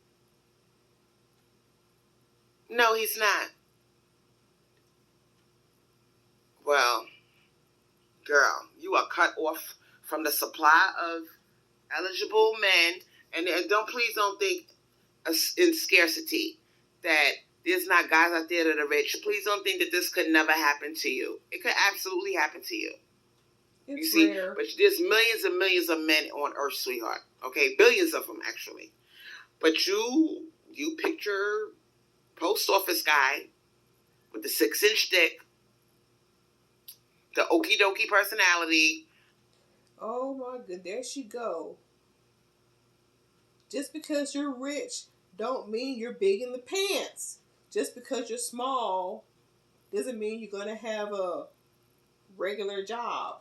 No, he's not. Well, girl, you are cut off from the supply of eligible men. And please don't think in scarcity that there's not guys out there that are rich. Please don't think that this could never happen to you. It could absolutely happen to you. It's you see, rare. but there's millions and millions of men on Earth, sweetheart. Okay, billions of them actually. But you picture post office guy with the 6-inch dick, the okie dokie personality. Oh my god, there she go. Just because you're rich don't mean you're big in the pants. Just because you're small doesn't mean you're gonna have a regular job.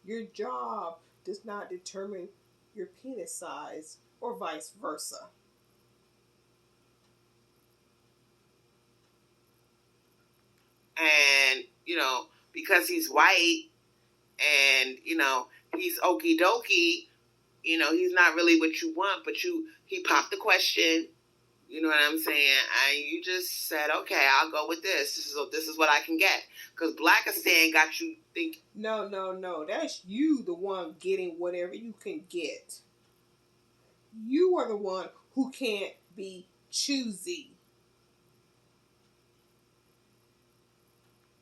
Your job does not determine your penis size or vice versa. And, because he's white and, he's okie dokie, he's not really what you want, but he popped the question, you know what I'm saying? And you just said, okay, I'll go with this. This is what I can get. Because Blackistan got you think. No. That's you the one getting whatever you can get. You are the one who can't be choosy.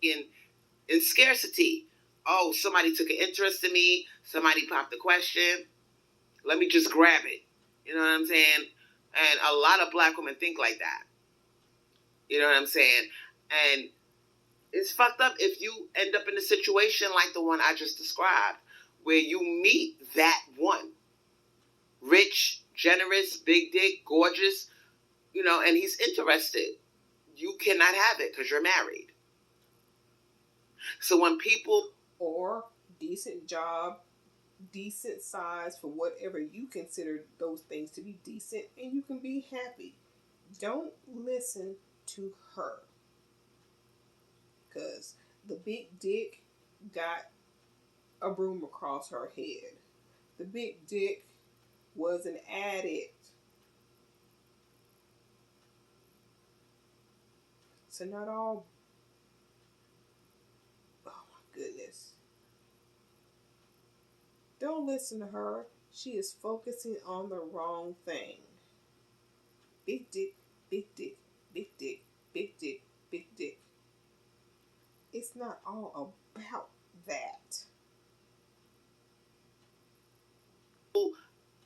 In scarcity. Oh, somebody took an interest in me. Somebody popped the question. Let me just grab it. You know what I'm saying? And a lot of black women think like that. You know what I'm saying? And it's fucked up if you end up in a situation like the one I just described, where you meet that one. Rich, generous, big dick, gorgeous, and he's interested. You cannot have it because you're married. So when people... Or decent job, decent size for whatever you consider those things to be decent, and you can be happy. Don't listen to her. Because the big dick got a broom across her head. The big dick was an addict. So not all... Oh my goodness. Don't listen to her. She is focusing on the wrong thing. Big dick, big dick, big dick, big dick, big dick. It's not all about that. People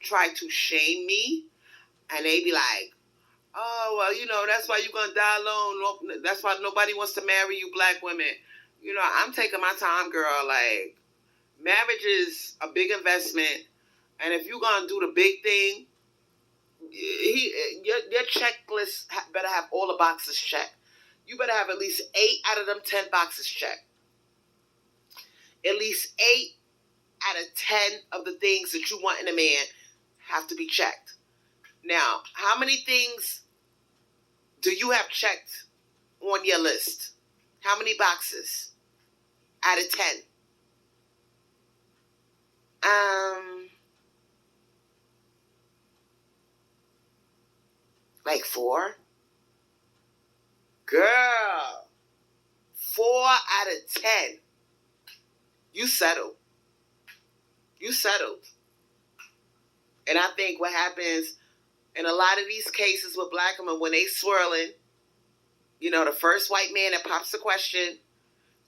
try to shame me, and they be like, oh, well, that's why you're going to die alone. That's why nobody wants to marry you black women. I'm taking my time, girl. Like, marriage is a big investment. And if you're going to do the big thing, your checklist better have all the boxes checked. You better have at least 8 out of them 10 boxes checked. At least 8 out of 10 of the things that you want in a man have to be checked. Now, how many things do you have checked on your list? How many boxes out of 10? Like 4? Girl, 4 out of 10. You settled. You settled. And I think what happens in a lot of these cases with black women, when they swirling, the first white man that pops the question,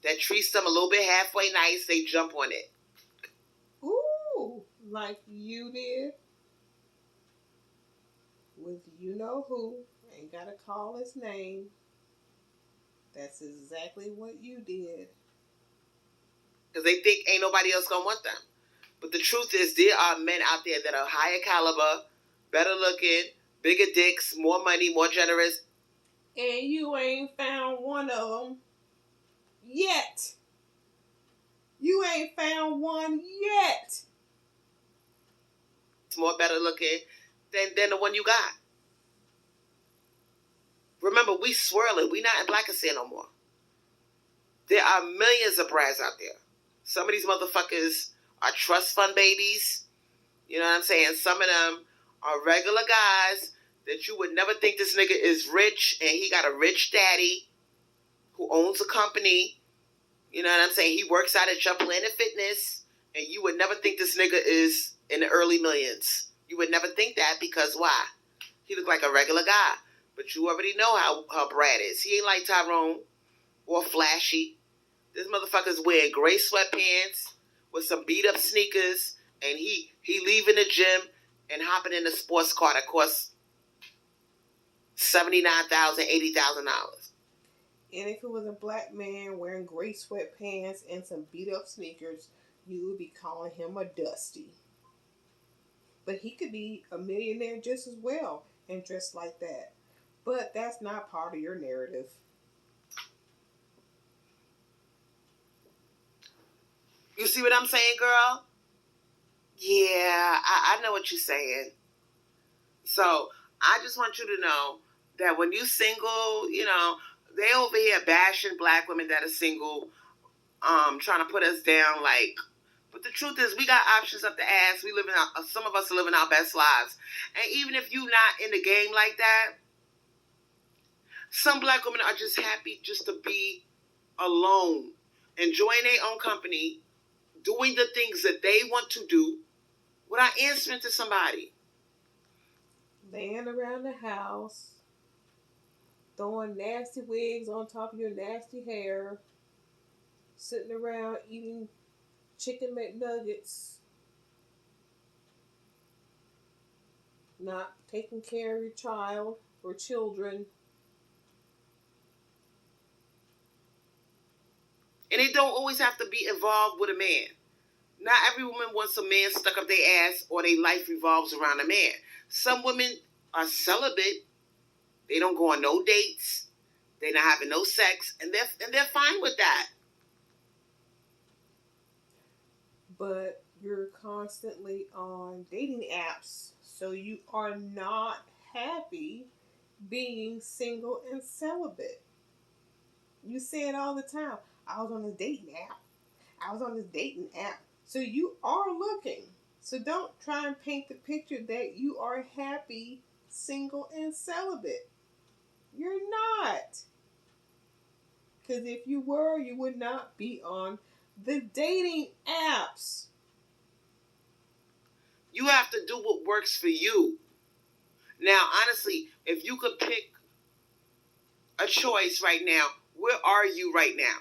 that treats them a little bit halfway nice, they jump on it. Ooh, like you did with you know who. Ain't gotta call his name. That's exactly what you did. Because they think ain't nobody else gonna want them. But the truth is, there are men out there that are higher caliber, better looking, bigger dicks, more money, more generous. And you ain't found one of them yet. You ain't found one yet. It's more better looking than the one you got. Remember, we swirling. We not in Blackistan no more. There are millions of brides out there. Some of these motherfuckers are trust fund babies. You know what I'm saying? Some of them are regular guys that you would never think this nigga is rich and he got a rich daddy who owns a company. You know what I'm saying? He works out at your Planet Fitness and you would never think this nigga is in the early millions. You would never think that because why? He look like a regular guy. But you already know how Brad is. He ain't like Tyrone or flashy. This motherfucker's wearing gray sweatpants with some beat up sneakers, and he leaving the gym and hopping in a sports car that costs $79,000, $80,000. And if it was a black man wearing gray sweatpants and some beat up sneakers, you would be calling him a dusty. But he could be a millionaire just as well and dressed like that. But that's not part of your narrative. You see what I'm saying, girl? Yeah, I know what you're saying. So I just want you to know that when you single, you know, they over here bashing black women that are single, trying to put us down. Like, but the truth is, we got options up the ass. We living out. Some of us are living our best lives, and even if you not in the game like that, some black women are just happy just to be alone, enjoying their own company, doing the things that they want to do without answering to somebody. Laying around the house, throwing nasty wigs on top of your nasty hair, sitting around eating chicken McNuggets, not taking care of your child or children. And it don't always have to be involved with a man. Not every woman wants a man stuck up their ass or their life revolves around a man. Some women are celibate. They don't go on no dates. They're not having no sex, and they're fine with that. But you're constantly on dating apps, so you are not happy being single and celibate. You say it all the time. I was on a dating app. I was on this dating app. So you are looking. So don't try and paint the picture that you are happy, single, and celibate. You're not. Because if you were, you would not be on the dating apps. You have to do what works for you. Now, honestly, if you could pick a choice right now, where are you right now?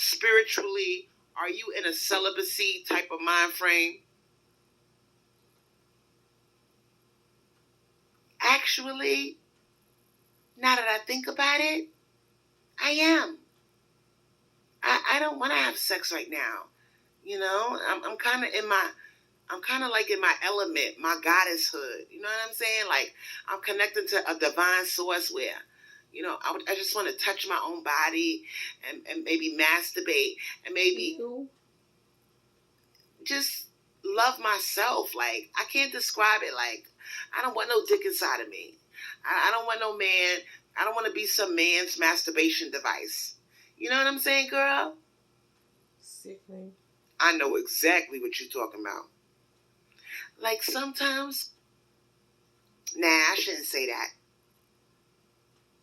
Spiritually, are you in a celibacy type of mind frame? Actually, now that I think about it, I am. I don't want to have sex right now. You know, I'm kind of like in my element, my goddesshood. You know what I'm saying? Like, I'm connecting to a divine source where, you know, I just want to touch my own body and maybe masturbate and maybe just love myself. Like, I can't describe it. Like, I don't want no dick inside of me. I don't want no man. I don't want to be some man's masturbation device. You know what I'm saying, girl? Sickening. I know exactly what you're talking about. Like, sometimes... Nah, I shouldn't say that.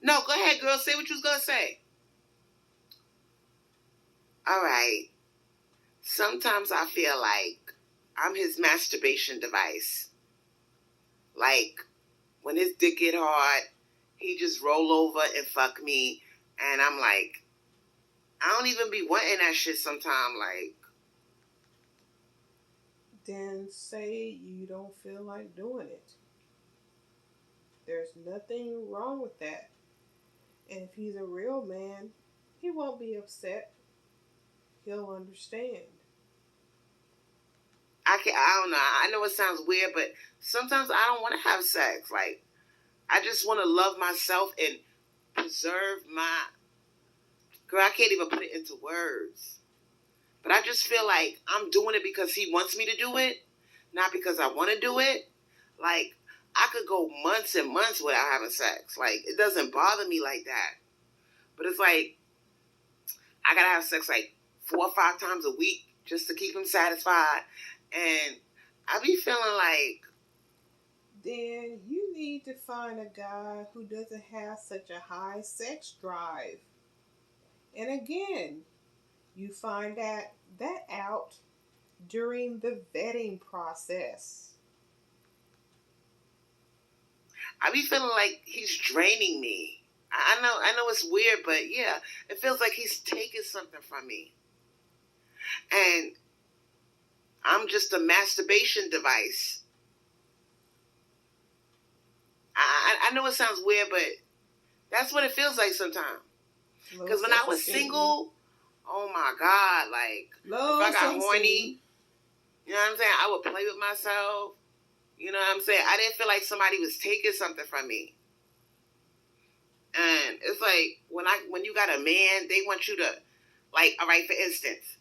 No, go ahead, girl. Say what you was going to say. All right. Sometimes I feel like I'm his masturbation device. Like, when his dick get hard, he just roll over and fuck me. And I'm like, I don't even be wanting that shit sometime. Like, then say you don't feel like doing it. There's nothing wrong with that. And if he's a real man, he won't be upset. He'll understand. I don't know. I know it sounds weird, but sometimes I don't want to have sex. Like, I just want to love myself and preserve my... Girl, I can't even put it into words. But I just feel like I'm doing it because he wants me to do it, not because I want to do it. Like, I could go months and months without having sex. Like, it doesn't bother me like that. But it's like, I gotta have sex like 4 or 5 times a week. just to keep him satisfied. And I be feeling like, then you need to find a guy who doesn't have such a high sex drive. And again, you find that out during the vetting process. I be feeling like he's draining me. I know it's weird, but yeah, it feels like he's taking something from me. And I'm just a masturbation device. I know it sounds weird, but that's what it feels like sometimes. Because when I was single, oh my God, like, if I got horny, you know what I'm saying, I would play with myself. You know what I'm saying? I didn't feel like somebody was taking something from me. And it's like, when you got a man, they want you to, like, all right, for instance,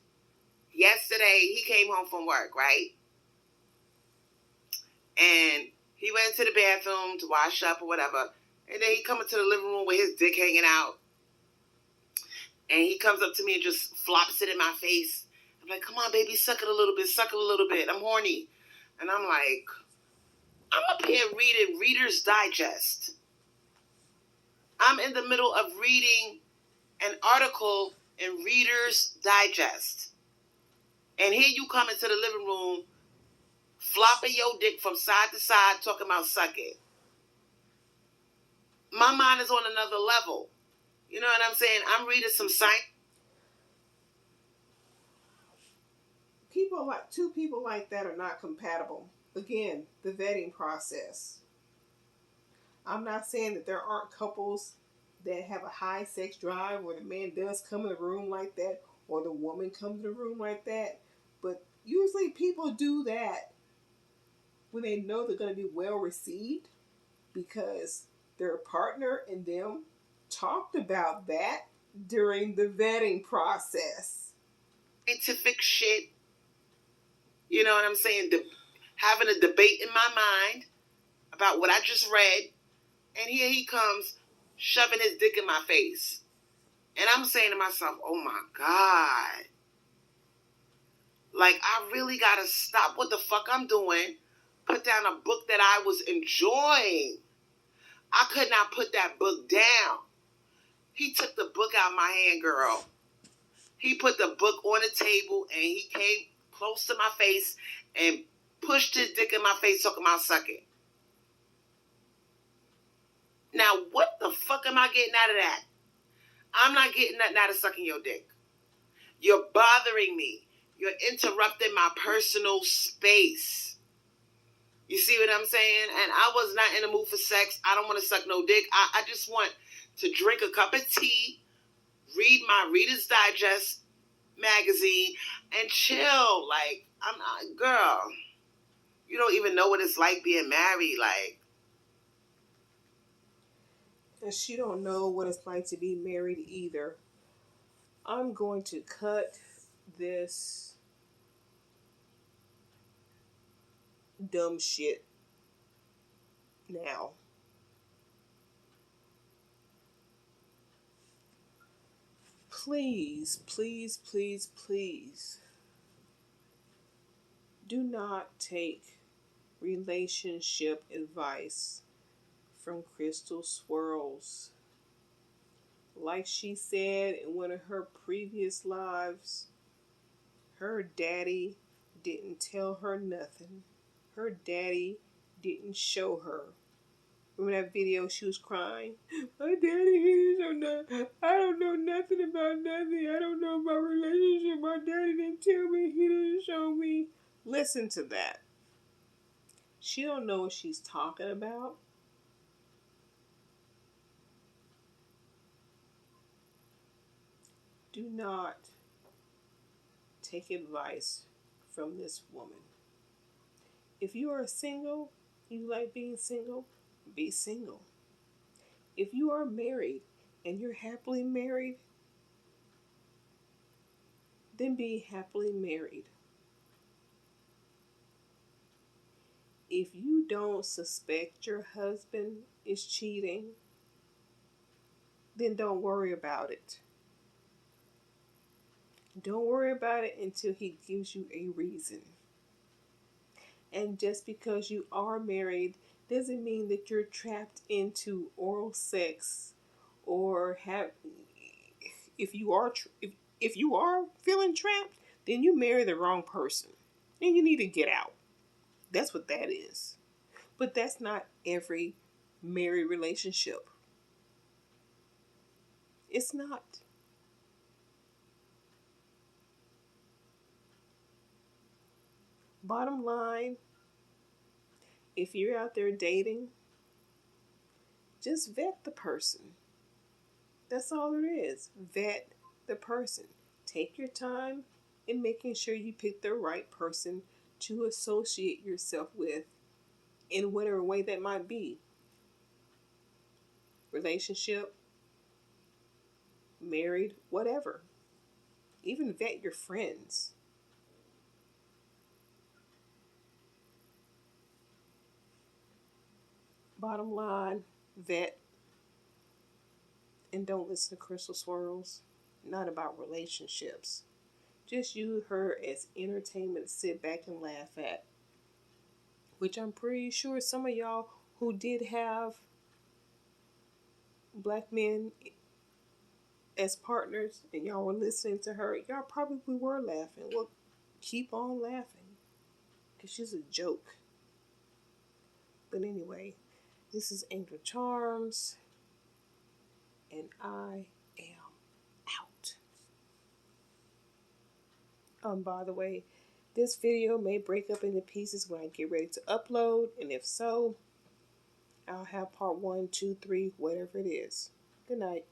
yesterday he came home from work, right? And he went into the bathroom to wash up or whatever. And then he come into the living room with his dick hanging out. And he comes up to me and just flops it in my face. I'm like, come on, baby, suck it a little bit, suck it a little bit. I'm horny. And I'm like, I'm up here reading Reader's Digest. I'm in the middle of reading an article in Reader's Digest. And here you come into the living room, flopping your dick from side to side, talking about suck it. My mind is on another level. You know what I'm saying? I'm reading some science. Two people like that are not compatible. Again, the vetting process. I'm not saying that there aren't couples that have a high sex drive where the man does come in the room like that or the woman comes in the room like that. But usually people do that when they know they're going to be well received because their partner and them talked about that during the vetting process. Scientific shit. You know what I'm saying? Having a debate in my mind about what I just read. And here he comes shoving his dick in my face. And I'm saying to myself, oh my God. Like, I really got to stop what the fuck I'm doing. Put down a book that I was enjoying. I could not put that book down. He took the book out of my hand, girl. He put the book on the table and he came close to my face and pushed his dick in my face talking about sucking. Now, what the fuck am I getting out of that? I'm not getting nothing out of sucking your dick. You're bothering me. You're interrupting my personal space. You see what I'm saying? And I was not in the mood for sex. I don't want to suck no dick. I just want to drink a cup of tea, read my Reader's Digest magazine, and chill. Like, I'm not, girl, you don't even know what it's like being married. Like, and she don't know what it's like to be married either. I'm going to cut this dumb shit now. Please, please, please, please do not take relationship advice from Crystal Swirlz. Like she said in one of her previous lives, her daddy didn't tell her nothing. Her daddy didn't show her. Remember that video she was crying? My daddy, he didn't know nothing. I don't know nothing about nothing. I don't know about relationship. My daddy didn't tell me. He didn't show me. Listen to that. She don't know what she's talking about. Do not take advice from this woman. If you are single, you like being single, be single. If you are married and you're happily married, then be happily married. If you don't suspect your husband is cheating, then don't worry about it. Don't worry about it until he gives you a reason. And just because you are married doesn't mean that you're trapped into oral sex or have. If you are feeling trapped, then you marry the wrong person, and you need to get out. That's what that is. But that's not every married relationship. It's not. Bottom line, if you're out there dating, just vet the person. That's all it is. Vet the person. Take your time in making sure you pick the right person to associate yourself with in whatever way that might be. Relationship, married, whatever. Even vet your friends. Bottom line, vet and don't listen to Crystal Swirlz. Not about relationships. Just use her as entertainment to sit back and laugh at. Which I'm pretty sure some of y'all who did have black men as partners and y'all were listening to her, y'all probably were laughing. Well, keep on laughing because she's a joke. But anyway, this is Angel Charms, and I am out. By the way, this video may break up into pieces when I get ready to upload, and if so, I'll have part 1, 2, 3, whatever it is. Good night.